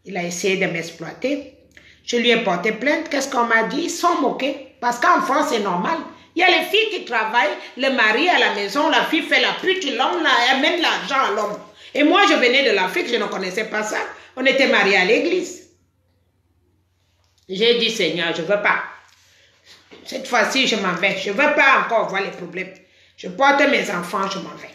Il a essayé de m'exploiter. Je lui ai porté plainte. Qu'est-ce qu'on m'a dit? Ils sont moqués. Parce qu'en France, c'est normal. Il y a les filles qui travaillent, le mari à la maison, la fille fait la pute, l'homme amène l'argent à l'homme. Et moi, je venais de l'Afrique, je ne connaissais pas ça. On était mariés à l'église. J'ai dit, Seigneur, je ne veux pas. Cette fois-ci, je m'en vais. Je ne veux pas encore voir les problèmes. Je porte mes enfants, je m'en vais.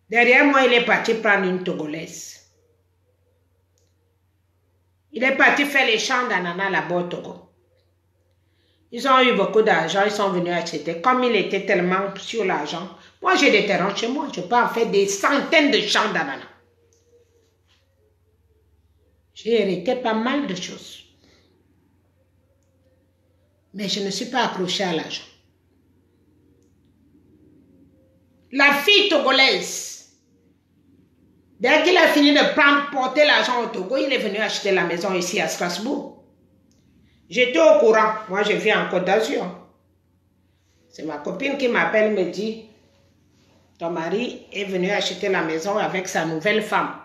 Derrière moi, il est parti prendre une Togolaise. Il est parti faire les champs d'ananas là-bas au Togo. Ils ont eu beaucoup d'argent, ils sont venus acheter. Comme il était tellement sur l'argent, moi j'ai des terrains chez moi, je peux en faire des centaines de champs d'ananas. J'ai hérité pas mal de choses. Mais je ne suis pas accrochée à l'argent. La fille togolaise, dès qu'il a fini de porter l'argent au Togo, il est venu acheter la maison ici à Strasbourg. J'étais au courant. Moi, je vis en Côte d'Azur. C'est ma copine qui m'appelle, me dit, ton mari est venu acheter la maison avec sa nouvelle femme.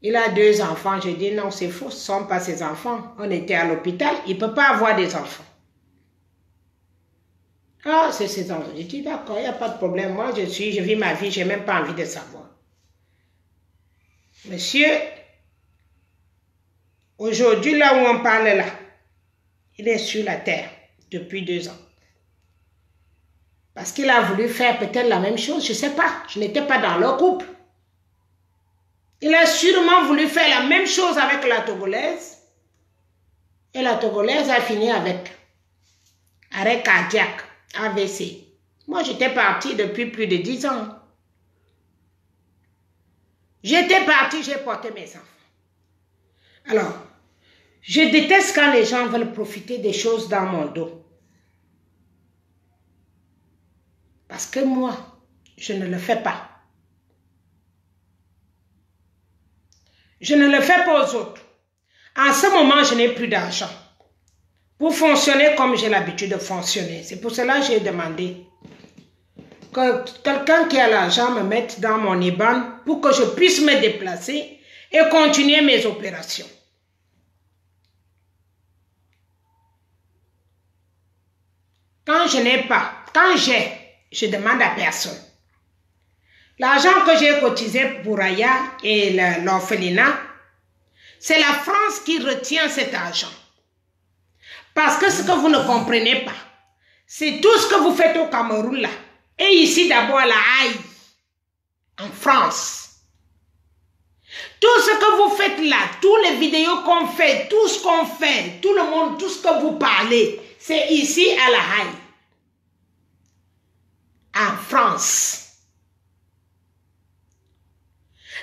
Il a 2 enfants. Je dis, non, c'est faux, ce ne sont pas ses enfants. On était à l'hôpital, il ne peut pas avoir des enfants. Ah, c'est ses enfants. Je dis, d'accord, il n'y a pas de problème. Moi, je vis ma vie, je n'ai même pas envie de savoir. Monsieur, aujourd'hui, là où on parle là, il est sur la terre depuis 2 ans. Parce qu'il a voulu faire peut-être la même chose, je ne sais pas. Je n'étais pas dans leur couple. Il a sûrement voulu faire la même chose avec la Togolaise. Et la Togolaise a fini avec arrêt cardiaque, AVC. Moi, j'étais partie depuis plus de 10 ans. J'étais partie, j'ai porté mes enfants. Alors, je déteste quand les gens veulent profiter des choses dans mon dos. Parce que moi, je ne le fais pas. Je ne le fais pas aux autres. En ce moment, je n'ai plus d'argent pour fonctionner comme j'ai l'habitude de fonctionner. C'est pour cela que j'ai demandé que quelqu'un qui a l'argent me mette dans mon IBAN pour que je puisse me déplacer et continuer mes opérations. Quand je n'ai pas, quand j'ai, je demande à personne. L'argent que j'ai cotisé pour Aya et l'orphelinat, c'est la France qui retient cet argent. Parce que ce que vous ne comprenez pas, c'est tout ce que vous faites au Cameroun là. Et ici d'abord à la Haye, en France. Tout ce que vous faites là, toutes les vidéos qu'on fait, tout ce qu'on fait, tout le monde, tout ce que vous parlez, c'est ici à la Haye. En France.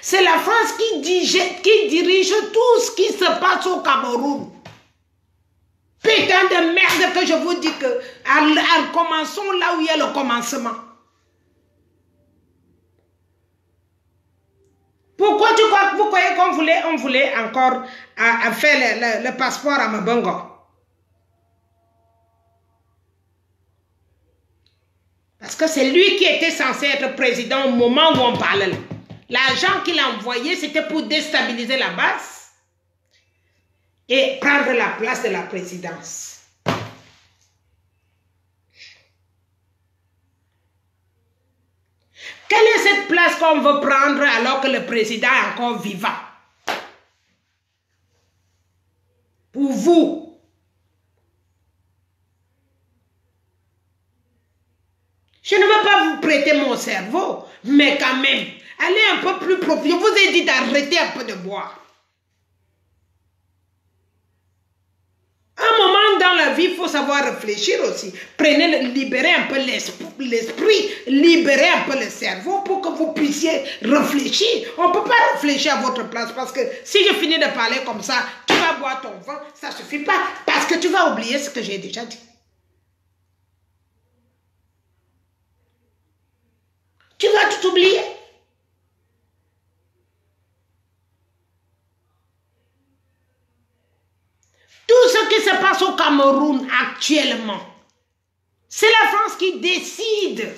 C'est la France qui dirige tout ce qui se passe au Cameroun. Putain de merde que je vous dis que commençons là où il y a le commencement. Pourquoi vous croyez qu'on voulait encore faire le passeport à ma. Parce que c'est lui qui était censé être président au moment où on parle là. L'argent qu'il a envoyé, c'était pour déstabiliser la base et prendre la place de la présidence. Quelle est cette place qu'on veut prendre alors que le président est encore vivant? Pour vous. Je ne veux pas vous prêter mon cerveau, mais quand même, allez un peu plus profond. Je vous ai dit d'arrêter un peu de boire. Un moment dans la vie, il faut savoir réfléchir aussi. Prenez, libérez un peu l'esprit, libérez un peu le cerveau pour que vous puissiez réfléchir. On ne peut pas réfléchir à votre place parce que si je finis de parler comme ça, tu vas boire ton vin, ça ne suffit pas parce que tu vas oublier ce que j'ai déjà dit. Tu vas tout oublier. Tout ce qui se passe au Cameroun actuellement, c'est la France qui décide.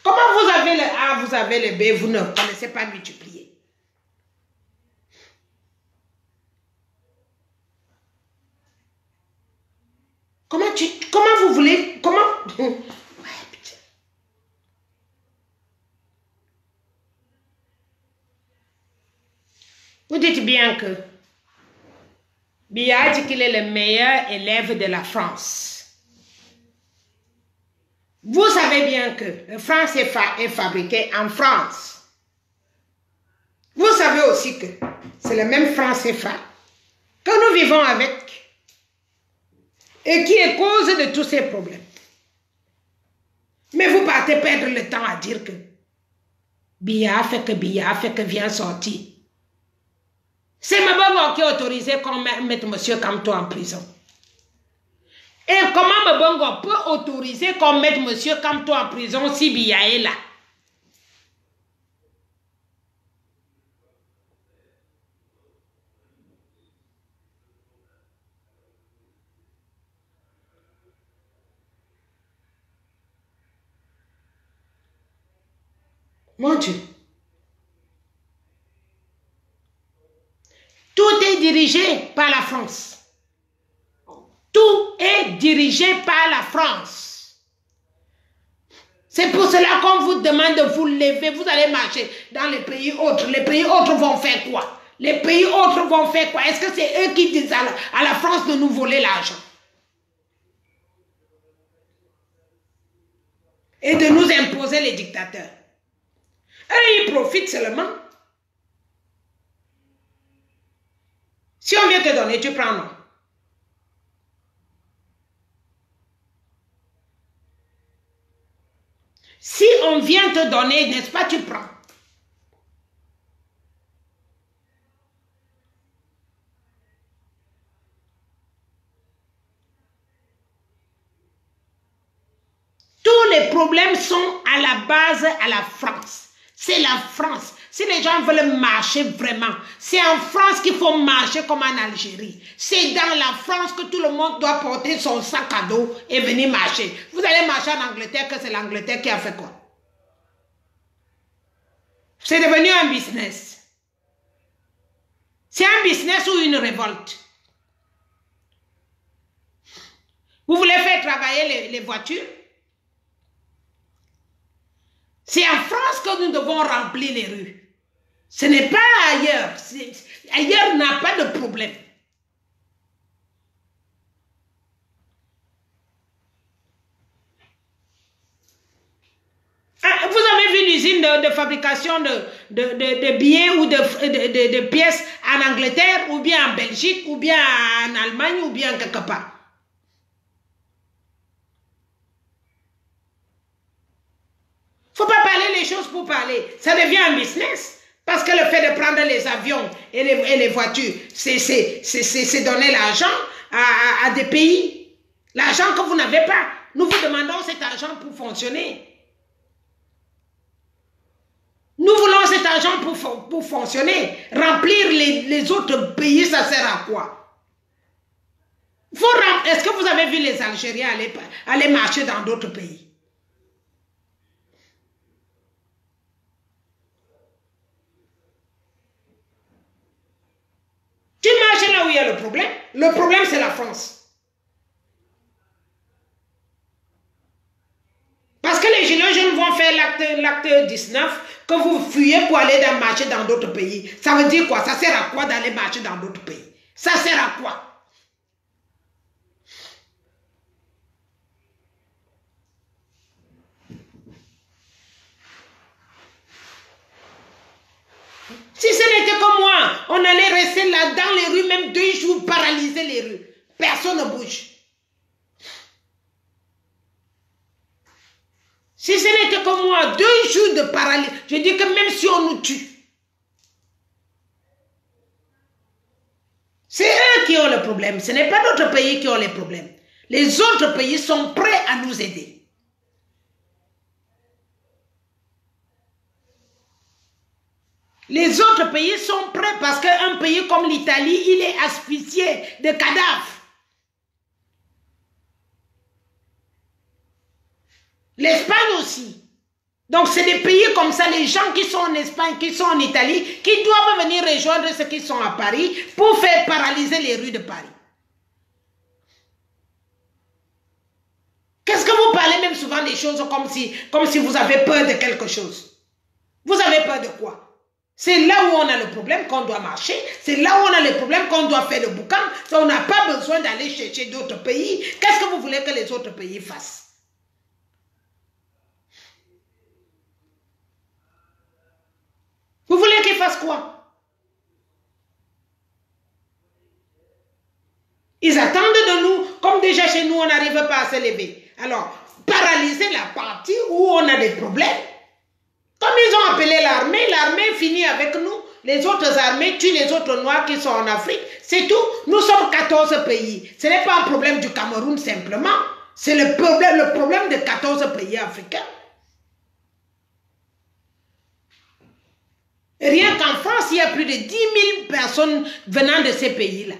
Comment vous avez le A, vous avez le B, vous ne connaissez pas multiplier. Comment vous voulez, comment... Vous dites bien que Biya dit qu'il est le meilleur élève de la France. Vous savez bien que la France est fabriquée en France. Vous savez aussi que c'est le même franc CFA que nous vivons avec et qui est cause de tous ces problèmes. Mais vous partez perdre le temps à dire que Biya fait que vient sortir. C'est Mabongo qui a autorisé qu'on mette M. Kamto en prison. Et comment Mabongo peut autoriser qu'on mette M. Kamto en prison si Biya est là? Mon Dieu. Tout est dirigé par la France. Tout est dirigé par la France. C'est pour cela qu'on vous demande de vous lever. Vous allez marcher dans les pays autres. Les pays autres vont faire quoi? Les pays autres vont faire quoi? Est-ce que c'est eux qui disent à la France de nous voler l'argent? Et de nous imposer les dictateurs. Eux, ils profitent seulement. Si on vient te donner, tu prends non. Si on vient te donner, n'est-ce pas, tu prends. Tous les problèmes sont à la base à la France. C'est la France. Si les gens veulent marcher vraiment, c'est en France qu'il faut marcher comme en Algérie. C'est dans la France que tout le monde doit porter son sac à dos et venir marcher. Vous allez marcher en Angleterre, que c'est l'Angleterre qui a fait quoi? C'est devenu un business. C'est un business ou une révolte. Vous voulez faire travailler les voitures? C'est en France que nous devons remplir les rues. Ce n'est pas ailleurs. Ailleurs n'a pas de problème. Ah, vous avez vu l'usine de fabrication de billets ou de pièces en Angleterre, ou bien en Belgique, ou bien en Allemagne, ou bien quelque part. Il ne faut pas parler les choses pour parler. Ça devient un business. Parce que le fait de prendre les avions et les voitures, c'est donner l'argent à des pays. L'argent que vous n'avez pas. Nous vous demandons cet argent pour fonctionner. Nous voulons cet argent pour fonctionner. Remplir les autres pays, ça sert à quoi? Est-ce que vous avez vu les Algériens aller marcher dans d'autres pays? a le problème. Le problème, c'est la France. Parce que les Gilets jaunes vont faire l'acte 19, que vous fuyez pour aller marcher dans d'autres pays. Ça veut dire quoi? Ça sert à quoi d'aller marcher dans d'autres pays? Ça sert à quoi? Si ce n'était que moi, on allait rester là dans les rues, même 2 jours, paralyser les rues. Personne ne bouge. Si ce n'était que moi, 2 jours de paralysie, je dis que même si on nous tue, c'est eux qui ont le problème. Ce n'est pas d'autres pays qui ont les problèmes. Les autres pays sont prêts à nous aider. Les autres pays sont prêts parce qu'un pays comme l'Italie, il est asphyxié de cadavres. L'Espagne aussi. Donc c'est des pays comme ça, les gens qui sont en Espagne, qui sont en Italie, qui doivent venir rejoindre ceux qui sont à Paris pour faire paralyser les rues de Paris. Qu'est-ce que vous parlez même souvent des choses comme si vous avez peur de quelque chose? Vous avez peur de quoi? C'est là où on a le problème qu'on doit marcher. C'est là où on a le problème qu'on doit faire le boucan. On n'a pas besoin d'aller chercher d'autres pays. Qu'est-ce que vous voulez que les autres pays fassent? Vous voulez qu'ils fassent quoi? Ils attendent de nous, comme déjà chez nous, on n'arrive pas à se lever. Alors, paralyser la partie où on a des problèmes. Comme ils ont appelé l'armée, l'armée finit avec nous. Les autres armées tuent les autres noirs qui sont en Afrique. C'est tout. Nous sommes 14 pays. Ce n'est pas un problème du Cameroun simplement. C'est le problème de 14 pays africains. Rien qu'en France, il y a plus de 10 000 personnes venant de ces pays-là.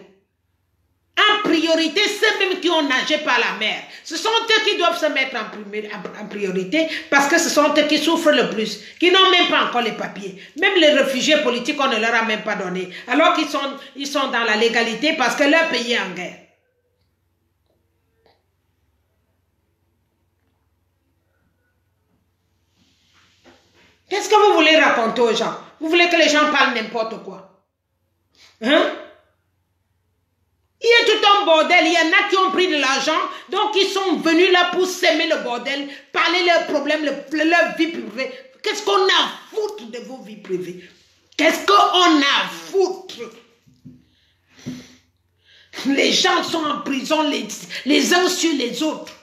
En priorité, ceux même qui ont nagé par la mer. Ce sont eux qui doivent se mettre en priorité parce que ce sont eux qui souffrent le plus, qui n'ont même pas encore les papiers. Même les réfugiés politiques, on ne leur a même pas donné. Alors qu'ils sont dans la légalité parce que leur pays est en guerre. Qu'est-ce que vous voulez raconter aux gens? Vous voulez que les gens parlent n'importe quoi? Hein? Il y a tout un bordel, il y en a qui ont pris de l'argent, donc ils sont venus là pour s'aimer le bordel, parler leurs problèmes, leur vie privée. Qu'est-ce qu'on a à foutre de vos vies privées? Qu'est-ce qu'on a à foutre? Les gens sont en prison les uns sur les autres.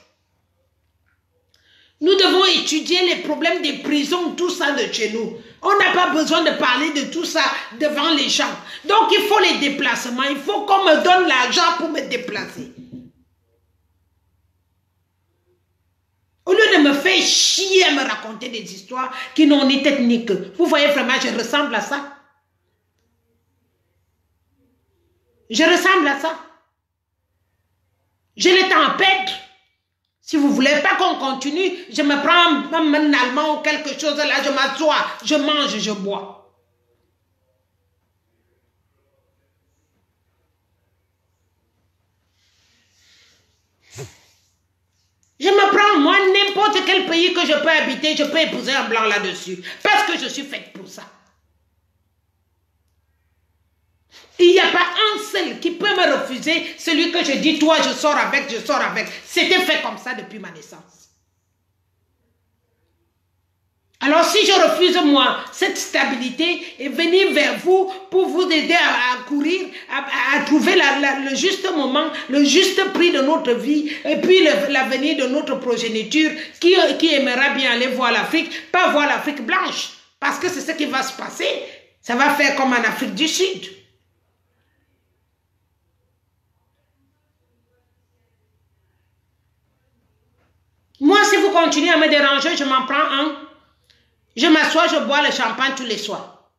Nous devons étudier les problèmes des prisons, tout ça de chez nous. On n'a pas besoin de parler de tout ça devant les gens. Donc il faut les déplacements. Il faut qu'on me donne l'argent pour me déplacer. Au lieu de me faire chier à me raconter des histoires qui n'ont ni tête ni queue. Vous voyez vraiment, je ressemble à ça. Je ressemble à ça. J'ai le temps à perdre. Si vous ne voulez pas qu'on continue, je me prends un allemand ou quelque chose là, je m'assois, je mange, je bois. Je me prends, moi, n'importe quel pays que je peux habiter, je peux épouser un blanc là-dessus. Parce que je suis faite pour ça. Il n'y a pas un seul qui peut me refuser celui que je dis, toi, je sors avec, je sors avec. C'était fait comme ça depuis ma naissance. Alors si je refuse, moi, cette stabilité et venir vers vous pour vous aider à courir, à trouver le juste moment, le juste prix de notre vie et puis l'avenir de notre progéniture qui aimera bien aller voir l'Afrique, pas voir l'Afrique blanche. Parce que c'est ce qui va se passer. Ça va faire comme en Afrique du Sud. Moi, si vous continuez à me déranger, je m'en prends un. Je m'assois, je bois le champagne tous les soirs.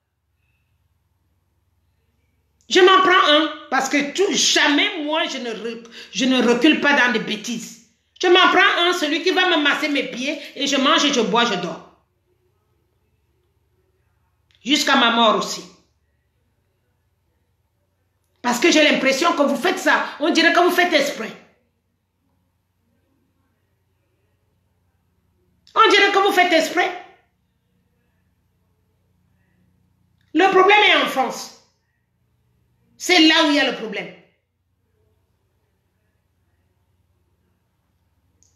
Je m'en prends un parce que jamais, moi, je ne recule pas dans des bêtises. Je m'en prends un, celui qui va me masser mes pieds et je mange et je bois, je dors. Jusqu'à ma mort aussi. Parce que j'ai l'impression que vous faites ça. On dirait que vous faites exprès. On dirait que vous faites exprès. Le problème est en France. C'est là où il y a le problème.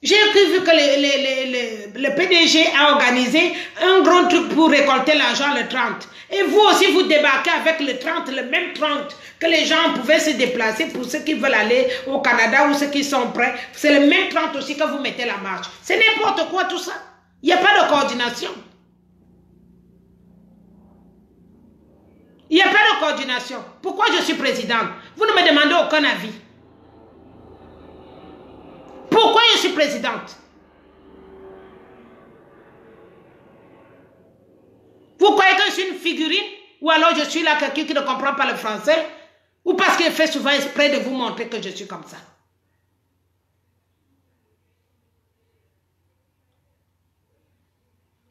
J'ai vu que le PDG a organisé un grand truc pour récolter l'argent le 30. Et vous aussi, vous débarquez avec le 30, le même 30, que les gens pouvaient se déplacer pour ceux qui veulent aller au Canada ou ceux qui sont prêts. C'est le même 30 aussi que vous mettez la marche. C'est n'importe quoi tout ça. Il n'y a pas de coordination. Il n'y a pas de coordination. Pourquoi je suis présidente? Vous ne me demandez aucun avis. Pourquoi je suis présidente? Vous croyez que je suis une figurine? Ou alors je suis là quelqu'un qui ne comprend pas le français? Ou parce qu'il fait souvent exprès de vous montrer que je suis comme ça?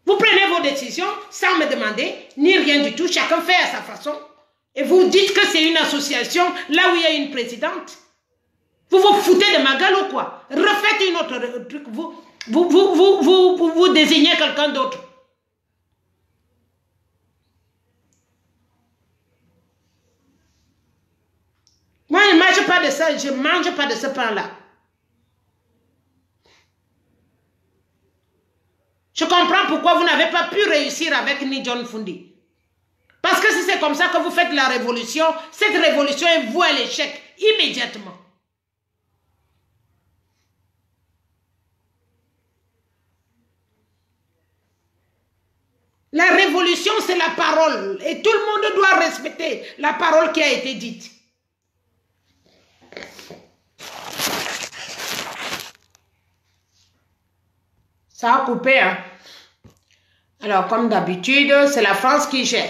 Vous prenez vos décisions sans me demander, ni rien du tout. Chacun fait à sa façon. Et vous dites que c'est une association là où il y a une présidente. Vous vous foutez de ma gueule ou quoi? Refaites une autre truc. Vous désignez quelqu'un d'autre. Moi, je ne mange pas de ça. Je ne mange pas de ce pain-là. Je comprends pourquoi vous n'avez pas pu réussir avec ni John Fundi. Parce que si c'est comme ça que vous faites la révolution, cette révolution est vouée à l'échec immédiatement. La révolution, c'est la parole. Et tout le monde doit respecter la parole qui a été dite. Ça a coupé, hein? Alors, comme d'habitude, c'est la France qui gère.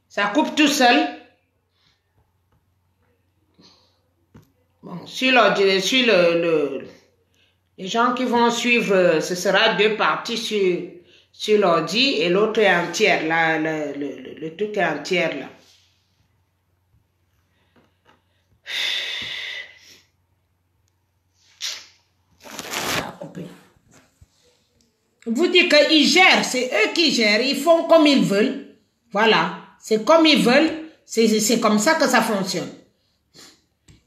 Ça coupe tout seul. Bon, les gens qui vont suivre, ce sera deux parties sur l'ordi et l'autre est entière. Là, le truc est entière, là. Vous dites qu'ils gèrent, c'est eux qui gèrent, ils font comme ils veulent. Voilà, c'est comme ils veulent, c'est comme ça que ça fonctionne.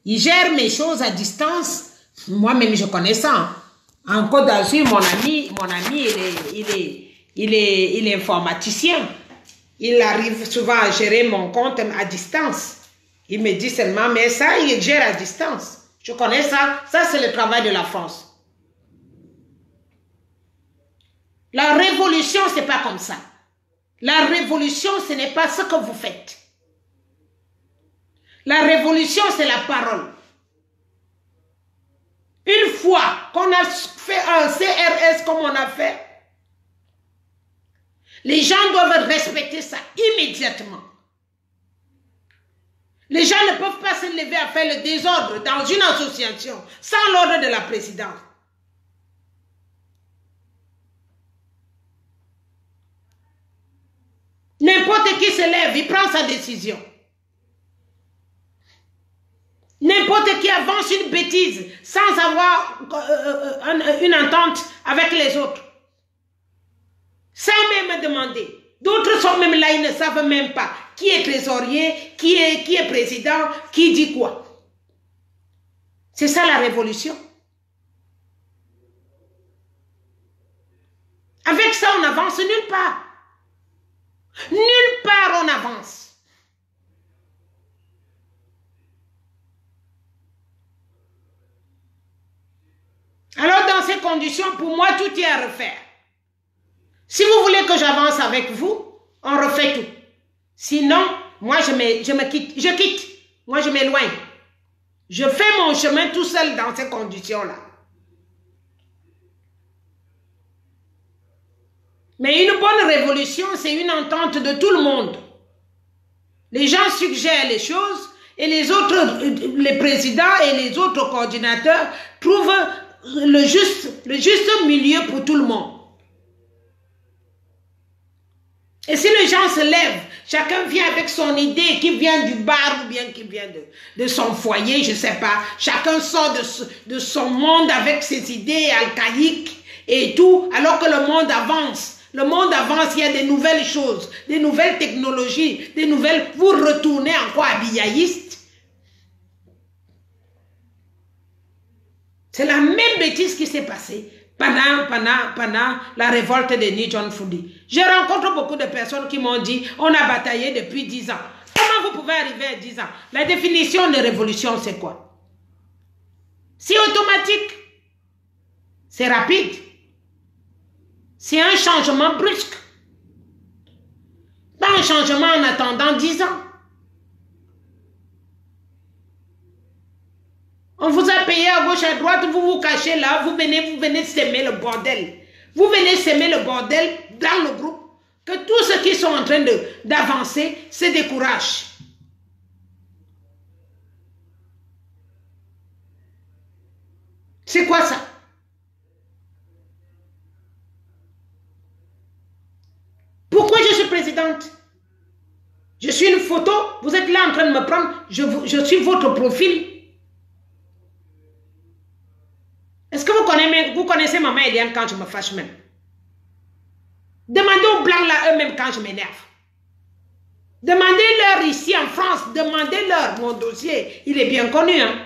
Ils gèrent mes choses à distance. Moi-même, je connais ça. En Côte d'Azur, mon ami, il est informaticien. Il arrive souvent à gérer mon compte à distance. Il me dit seulement, mais ça, il gère à distance. Je connais ça. Ça, c'est le travail de la France. La révolution, ce n'est pas comme ça. La révolution, ce n'est pas ce que vous faites. La révolution, c'est la parole. Une fois qu'on a fait un CRS comme on a fait, les gens doivent respecter ça immédiatement. Les gens ne peuvent pas se lever à faire le désordre dans une association sans l'ordre de la présidence. N'importe qui se lève, il prend sa décision. N'importe qui avance une bêtise sans avoir une entente avec les autres. Sans même demander. D'autres sont même là, ils ne savent même pas qui est trésorier, qui est président, qui dit quoi. C'est ça la révolution. Avec ça, on n'avance nulle part. Nulle part on avance. Alors dans ces conditions, pour moi, tout est à refaire. Si vous voulez que j'avance avec vous, on refait tout. Sinon, moi je me quitte. Je quitte. Moi je m'éloigne. Je fais mon chemin tout seul dans ces conditions-là. Mais une bonne révolution, c'est une entente de tout le monde. Les gens suggèrent les choses et les autres, les présidents et les autres coordinateurs trouvent le juste milieu pour tout le monde. Et si les gens se lèvent, chacun vient avec son idée, qui vient du bar ou bien qui vient de son foyer, je ne sais pas. Chacun sort de son monde avec ses idées archaïques et tout, alors que le monde avance. Le monde avance, il y a des nouvelles choses, des nouvelles technologies, des nouvelles... Vous retournez encore habillaïste. C'est la même bêtise qui s'est passée pendant la révolte de Ni John Foudi. Je rencontre beaucoup de personnes qui m'ont dit, on a bataillé depuis 10 ans. Comment vous pouvez arriver à 10 ans? La définition de révolution, c'est quoi? C'est automatique. C'est rapide. C'est un changement brusque. Pas un changement en attendant 10 ans. On vous a payé à gauche, à droite, vous vous cachez là, vous venez s'aimer le bordel. Vous venez s'aimer le bordel dans le groupe, que tous ceux qui sont en train d'avancer se découragent. C'est quoi ça? Pourquoi je suis présidente? Je suis une photo, vous êtes là en train de me prendre, je suis votre profil. Est-ce que vous connaissez Maman Eliane quand je me fâche même? Demandez aux Blancs là eux-mêmes quand je m'énerve. Demandez-leur ici en France, demandez-leur mon dossier. Il est bien connu. Hein?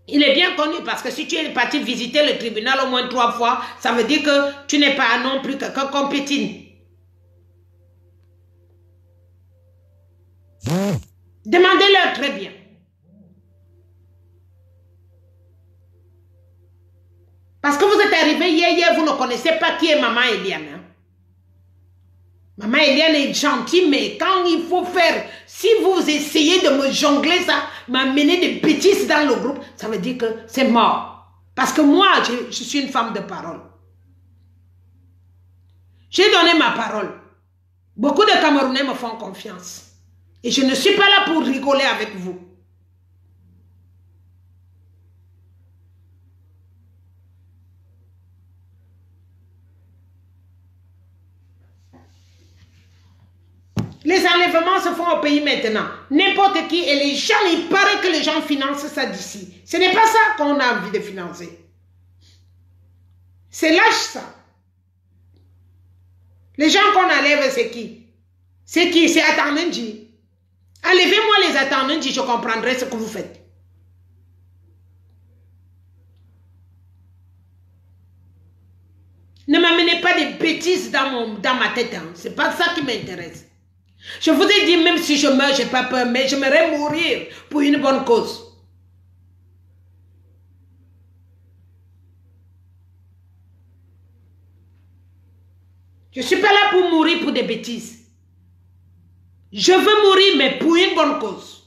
Il est bien connu parce que si tu es parti visiter le tribunal au moins 3 fois, ça veut dire que tu n'es pas non plus quelqu'un qu'on pétine. Demandez-leur très bien. Parce que vous êtes arrivé hier, vous ne connaissez pas qui est Maman Eliane. Hein? Maman Eliane est gentille, mais quand il faut faire, si vous essayez de me jongler ça, m'amener des bêtises dans le groupe, ça veut dire que c'est mort. Parce que moi, je suis une femme de parole. J'ai donné ma parole. Beaucoup de Camerounais me font confiance. Et je ne suis pas là pour rigoler avec vous. Les enlèvements se font au pays maintenant. N'importe qui et les gens, il paraît que les gens financent ça d'ici. Ce n'est pas ça qu'on a envie de financer. C'est lâche ça. Les gens qu'on enlève, c'est qui? C'est qui? C'est Atanenji. Enlevez-moi les Atanenji, je comprendrai ce que vous faites. Ne m'amenez pas des bêtises dans ma tête. Hein. Ce n'est pas ça qui m'intéresse. Je vous ai dit, même si je meurs, je n'ai pas peur, mais j'aimerais mourir pour une bonne cause. Je ne suis pas là pour mourir pour des bêtises. Je veux mourir, mais pour une bonne cause.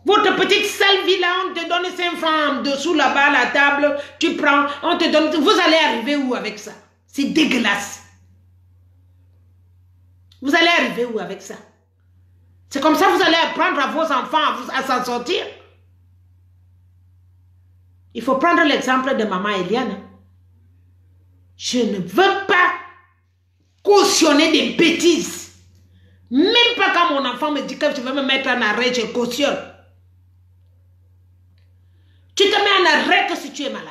Votre petite sale vie là, on te donne 5 francs en dessous là-bas à la table, tu prends, on te donne, vous allez arriver où avec ça? C'est dégueulasse. Vous allez arriver où avec ça? C'est comme ça que vous allez apprendre à vos enfants à s'en sortir. Il faut prendre l'exemple de Maman Eliane. Je ne veux pas cautionner des bêtises. Même pas quand mon enfant me dit que je vais me mettre en arrêt, je cautionne. Tu te mets en arrêt que si tu es malade.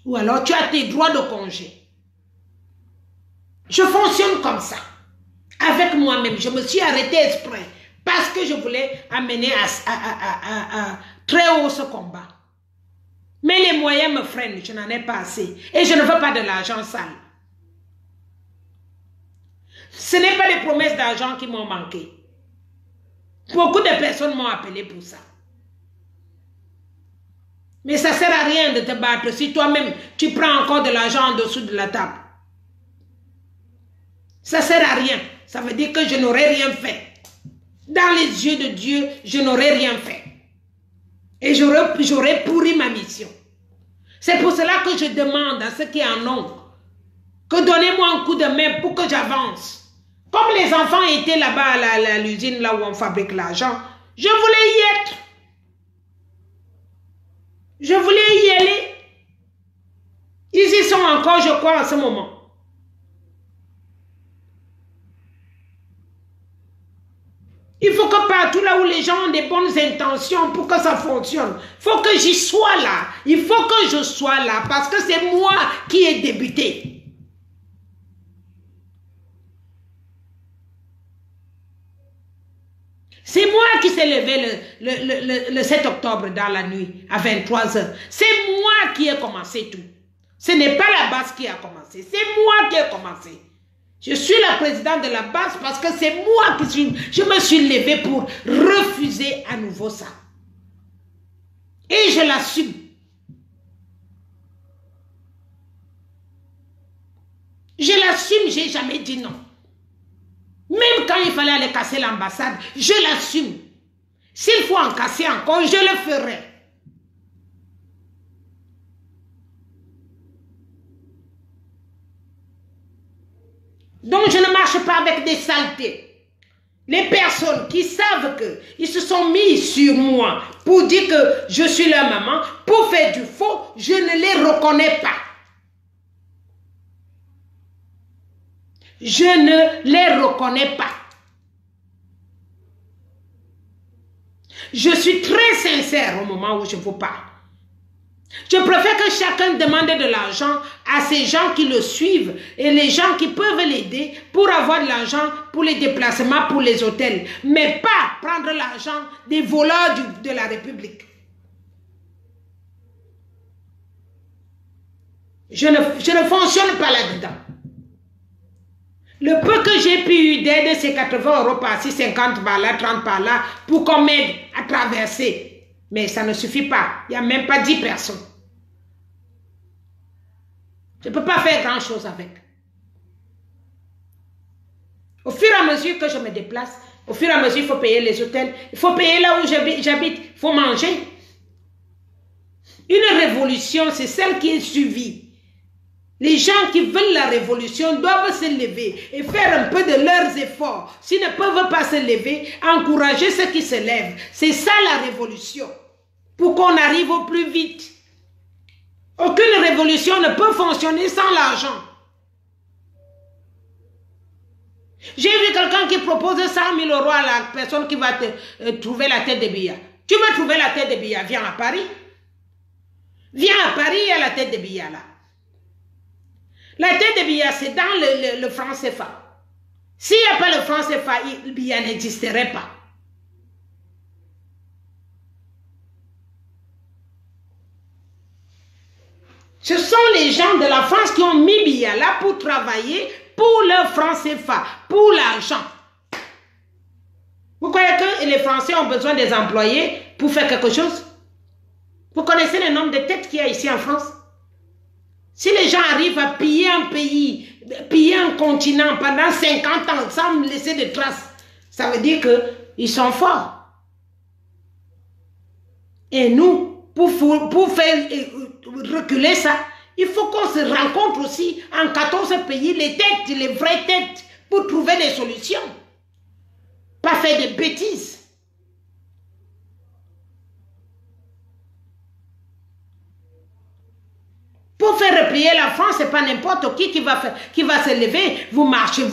Ou alors tu as tes droits de congé. Je fonctionne comme ça. Avec moi-même, je me suis arrêtée exprès. Parce que je voulais amener à très haut ce combat. Mais les moyens me freinent, je n'en ai pas assez. Et je ne veux pas de l'argent sale. Ce n'est pas les promesses d'argent qui m'ont manqué. Beaucoup de personnes m'ont appelé pour ça. Mais ça ne sert à rien de te battre si toi-même tu prends encore de l'argent en dessous de la table. Ça ne sert à rien. Ça veut dire que je n'aurais rien fait. Dans les yeux de Dieu, je n'aurais rien fait. Et j'aurais pourri ma mission. C'est pour cela que je demande à ceux qui en ont que donnez-moi un coup de main pour que j'avance. Comme les enfants étaient là-bas à l'usine là où on fabrique l'argent, je voulais y être. Je voulais y aller. Ils y sont encore, je crois, en ce moment. Il faut que partout là où les gens ont des bonnes intentions pour que ça fonctionne, il faut que j'y sois là. Il faut que je sois là parce que c'est moi qui ai débuté. C'est moi qui s'est levé le 7 octobre dans la nuit à 23 h. C'est moi qui ai commencé tout. Ce n'est pas la base qui a commencé. C'est moi qui ai commencé. Je suis la présidente de la base parce que c'est moi qui je me suis levée pour refuser à nouveau ça. Et je l'assume. Je l'assume, j'ai jamais dit non. Même quand il fallait aller casser l'ambassade, je l'assume. S'il faut en casser encore, je le ferai. Donc je ne marche pas avec des saletés. Les personnes qui savent qu'ils se sont mis sur moi pour dire que je suis leur maman, pour faire du faux, je ne les reconnais pas. Je ne les reconnais pas. Je suis très sincère au moment où je vous parle. Je préfère que chacun demande de l'argent à ces gens qui le suivent et les gens qui peuvent l'aider pour avoir de l'argent pour les déplacements, pour les hôtels. Mais pas prendre l'argent des voleurs de la République. Je ne fonctionne pas là-dedans. Le peu que j'ai pu d'aide, c'est 80 € par-ci, 50 par là, 30 par là, pour qu'on m'aide à traverser. Mais ça ne suffit pas. Il n'y a même pas 10 personnes. Je ne peux pas faire grand-chose avec. Au fur et à mesure que je me déplace, au fur et à mesure, il faut payer les hôtels, il faut payer là où j'habite, il faut manger. Une révolution, c'est celle qui est suivie. Les gens qui veulent la révolution doivent se lever et faire un peu de leurs efforts. S'ils ne peuvent pas se lever, encourager ceux qui se lèvent. C'est ça la révolution. Pour qu'on arrive au plus vite. Aucune révolution ne peut fonctionner sans l'argent. J'ai vu quelqu'un qui propose 100 000 € à la personne qui va te trouver la tête de Biya. Tu veux trouver la tête de Biya? Viens à Paris. Viens à Paris, il y a la tête de Biya là. La tête de Biya, c'est dans le franc CFA. S'il n'y a pas le franc CFA, Biya n'existerait pas. Ce sont les gens de la France qui ont mis Biya là pour travailler pour leur franc CFA, pour l'argent. Vous croyez que les Français ont besoin des employés pour faire quelque chose? Vous connaissez le nombre de têtes qu'il y a ici en France? Si les gens arrivent à piller un pays, piller un continent pendant 50 ans sans me laisser de traces, ça veut dire qu'ils sont forts. Et nous, pour faire reculer ça, il faut qu'on se rencontre aussi en 14 pays, les têtes, les vraies têtes, pour trouver des solutions. Pas faire des bêtises. Pour faire replier la France, ce n'est pas n'importe qui va se lever. Vous marchez,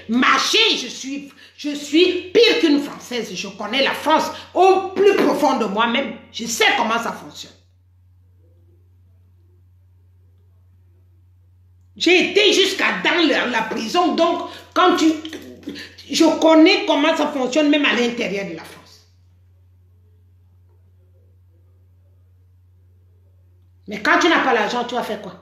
marchez. Je suis pire qu'une Française. Je connais la France au plus profond de moi-même. Je sais comment ça fonctionne. J'ai été jusqu'à dans la prison. Donc, je connais comment ça fonctionne même à l'intérieur de la France. Mais quand tu n'as pas l'argent, tu vas faire quoi?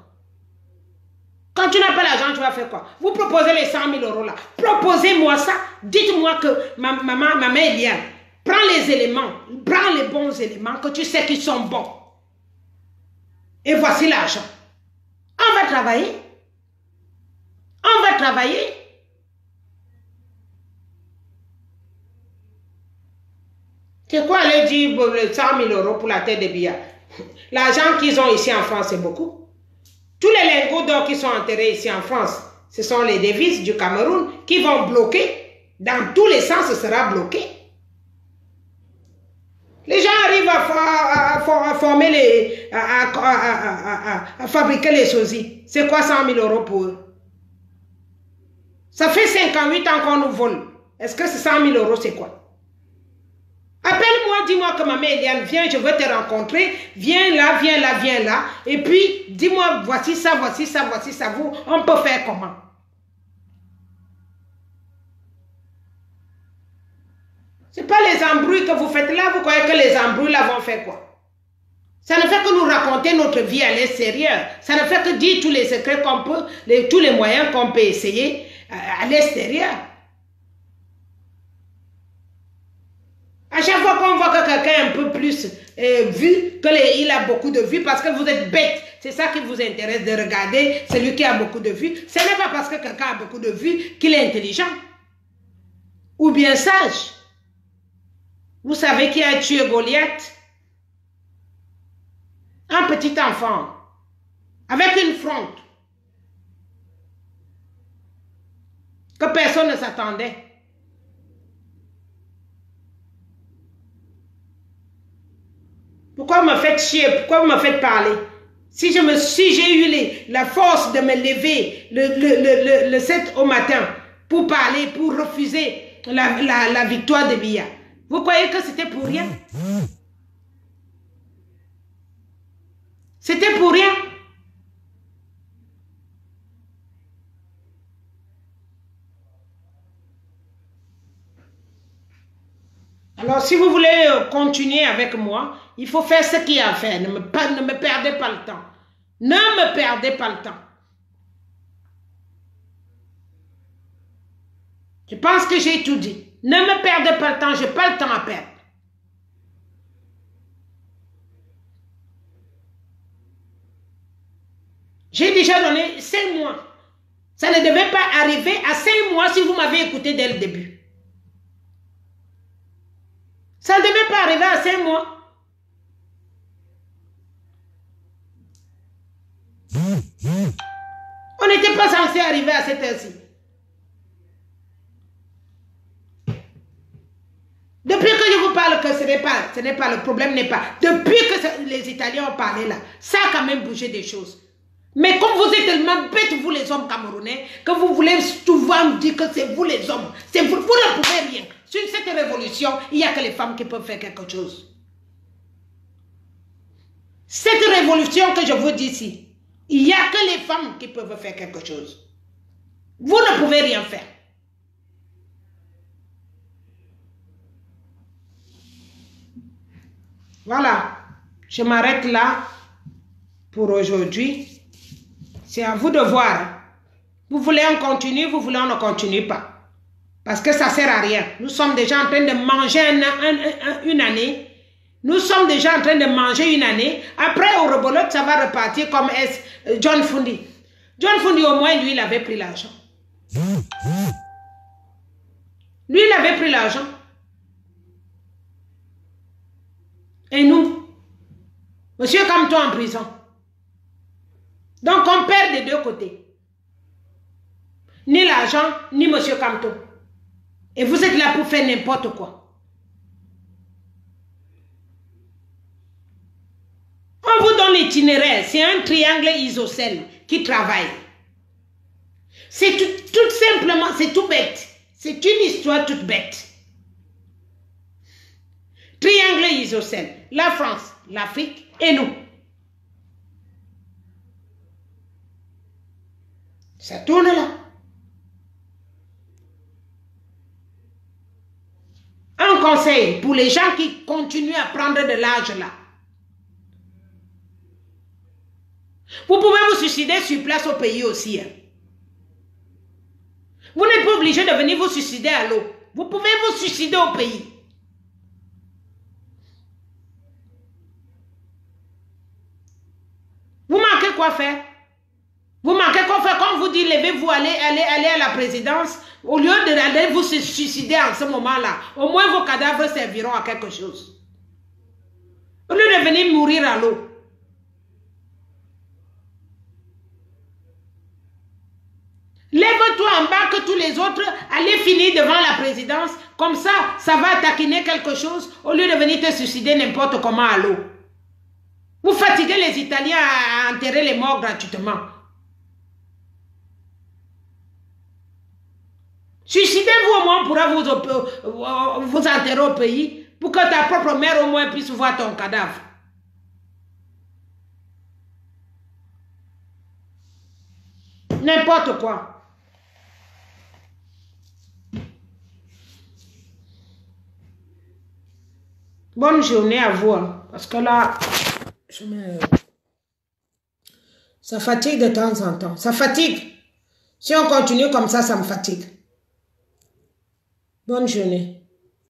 Quand tu n'as pas l'argent, tu vas faire quoi? Vous proposez les 100 000 € là. Proposez-moi ça. Dites-moi que ma mère vient. Prends les éléments. Prends les bons éléments que tu sais qu'ils sont bons. Et voici l'argent. On va travailler. On va travailler. C'est quoi aller dire 100 000 € pour la tête de Biya? L'argent qu'ils ont ici en France, c'est beaucoup. Tous les lingots d'or qui sont enterrés ici en France, ce sont les devises du Cameroun qui vont bloquer. Dans tous les sens, ce sera bloqué. Les gens arrivent à former à fabriquer les sosies. C'est quoi 100 000 € pour eux? Ça fait 58 ans qu'on nous vole. Est-ce que c'est 100 000 €, c'est quoi? Appelle-moi, dis-moi que maman Eliane, viens, je veux te rencontrer. Viens là, viens là, viens là. Et puis, dis-moi, voici ça, voici ça, voici ça. On peut faire comment? Ce n'est pas les embrouilles que vous faites là. Vous croyez que les embrouilles là vont faire quoi? Ça ne fait que nous raconter notre vie à l'extérieur. Ça ne fait que dire tous les secrets qu'on peut, tous les moyens qu'on peut essayer à l'extérieur. À chaque fois qu'on voit que quelqu'un est un peu plus vu, qu'il a beaucoup de vues, parce que vous êtes bête, c'est ça qui vous intéresse de regarder celui qui a beaucoup de vues. Ce n'est pas parce que quelqu'un a beaucoup de vues qu'il est intelligent ou bien sage. Vous savez qui a tué Goliath? Un petit enfant avec une fronde que personne ne s'attendait. Pourquoi vous me faites chier? Pourquoi vous me faites parler? Si j'ai eu la force de me lever le 7 au matin pour parler, pour refuser la victoire de Biya, vous croyez que c'était pour rien? C'était pour rien. Alors, si vous voulez continuer avec moi, il faut faire ce qu'il y a à faire. Ne me perdez pas le temps. Ne me perdez pas le temps. Je pense que j'ai tout dit. Ne me perdez pas le temps. Je n'ai pas le temps à perdre. J'ai déjà donné 5 mois. Ça ne devait pas arriver à 5 mois si vous m'avez écouté dès le début. Ça ne devait pas arriver à 5 mois. On n'était pas censé arriver à cette heure-ci. Depuis que je vous parle que ce n'est pas le problème, n'est pas. Depuis que les Italiens ont parlé là, ça a quand même bougé des choses. Mais comme vous êtes tellement bêtes, vous les hommes camerounais, que vous voulez souvent dire que c'est vous les hommes, c'est vous, vous ne pouvez rien. Sur cette révolution, il n'y a que les femmes qui peuvent faire quelque chose. Cette révolution que je vous dis ici, il n'y a que les femmes qui peuvent faire quelque chose. Vous ne pouvez rien faire. Voilà, je m'arrête là pour aujourd'hui. C'est à vous de voir. Vous voulez on continue, vous voulez on ne continue pas. Parce que ça ne sert à rien. Nous sommes déjà en train de manger une année. Nous sommes déjà en train de manger une année. Après, au rebolote, ça va repartir comme John Fundi. John Fundi, au moins, lui, il avait pris l'argent. Lui, il avait pris l'argent. Et nous, Monsieur Kamto en prison. Donc, on perd des deux côtés. Ni l'argent, ni Monsieur Kamto. Et vous êtes là pour faire n'importe quoi. On vous donne l'itinéraire. C'est un triangle isocèle qui travaille. C'est tout simplement, c'est tout bête. C'est une histoire toute bête. Triangle isocèle. La France, l'Afrique et nous. Ça tourne là. Un conseil pour les gens qui continuent à prendre de l'âge là. Vous pouvez vous suicider sur place au pays aussi. Hein. Vous n'êtes pas obligé de venir vous suicider à l'eau. Vous pouvez vous suicider au pays. Vous manquez quoi faire? Vous manquez quoi faire quand on vous dit levez-vous, allez à la présidence. Au lieu d'aller vous suicider en ce moment-là, au moins vos cadavres serviront à quelque chose. Au lieu de venir mourir à l'eau. Lève-toi en bas que tous les autres allaient finir devant la présidence. Comme ça, ça va taquiner quelque chose au lieu de venir te suicider n'importe comment à l'eau. Vous fatiguez les Italiens à enterrer les morts gratuitement. Suicidez-vous au moins, on pourra vous enterrer au pays pour que ta propre mère au moins puisse voir ton cadavre. N'importe quoi. Bonne journée à vous. Parce que là, ça fatigue de temps en temps. Ça fatigue. Si on continue comme ça me fatigue. Bonne journée.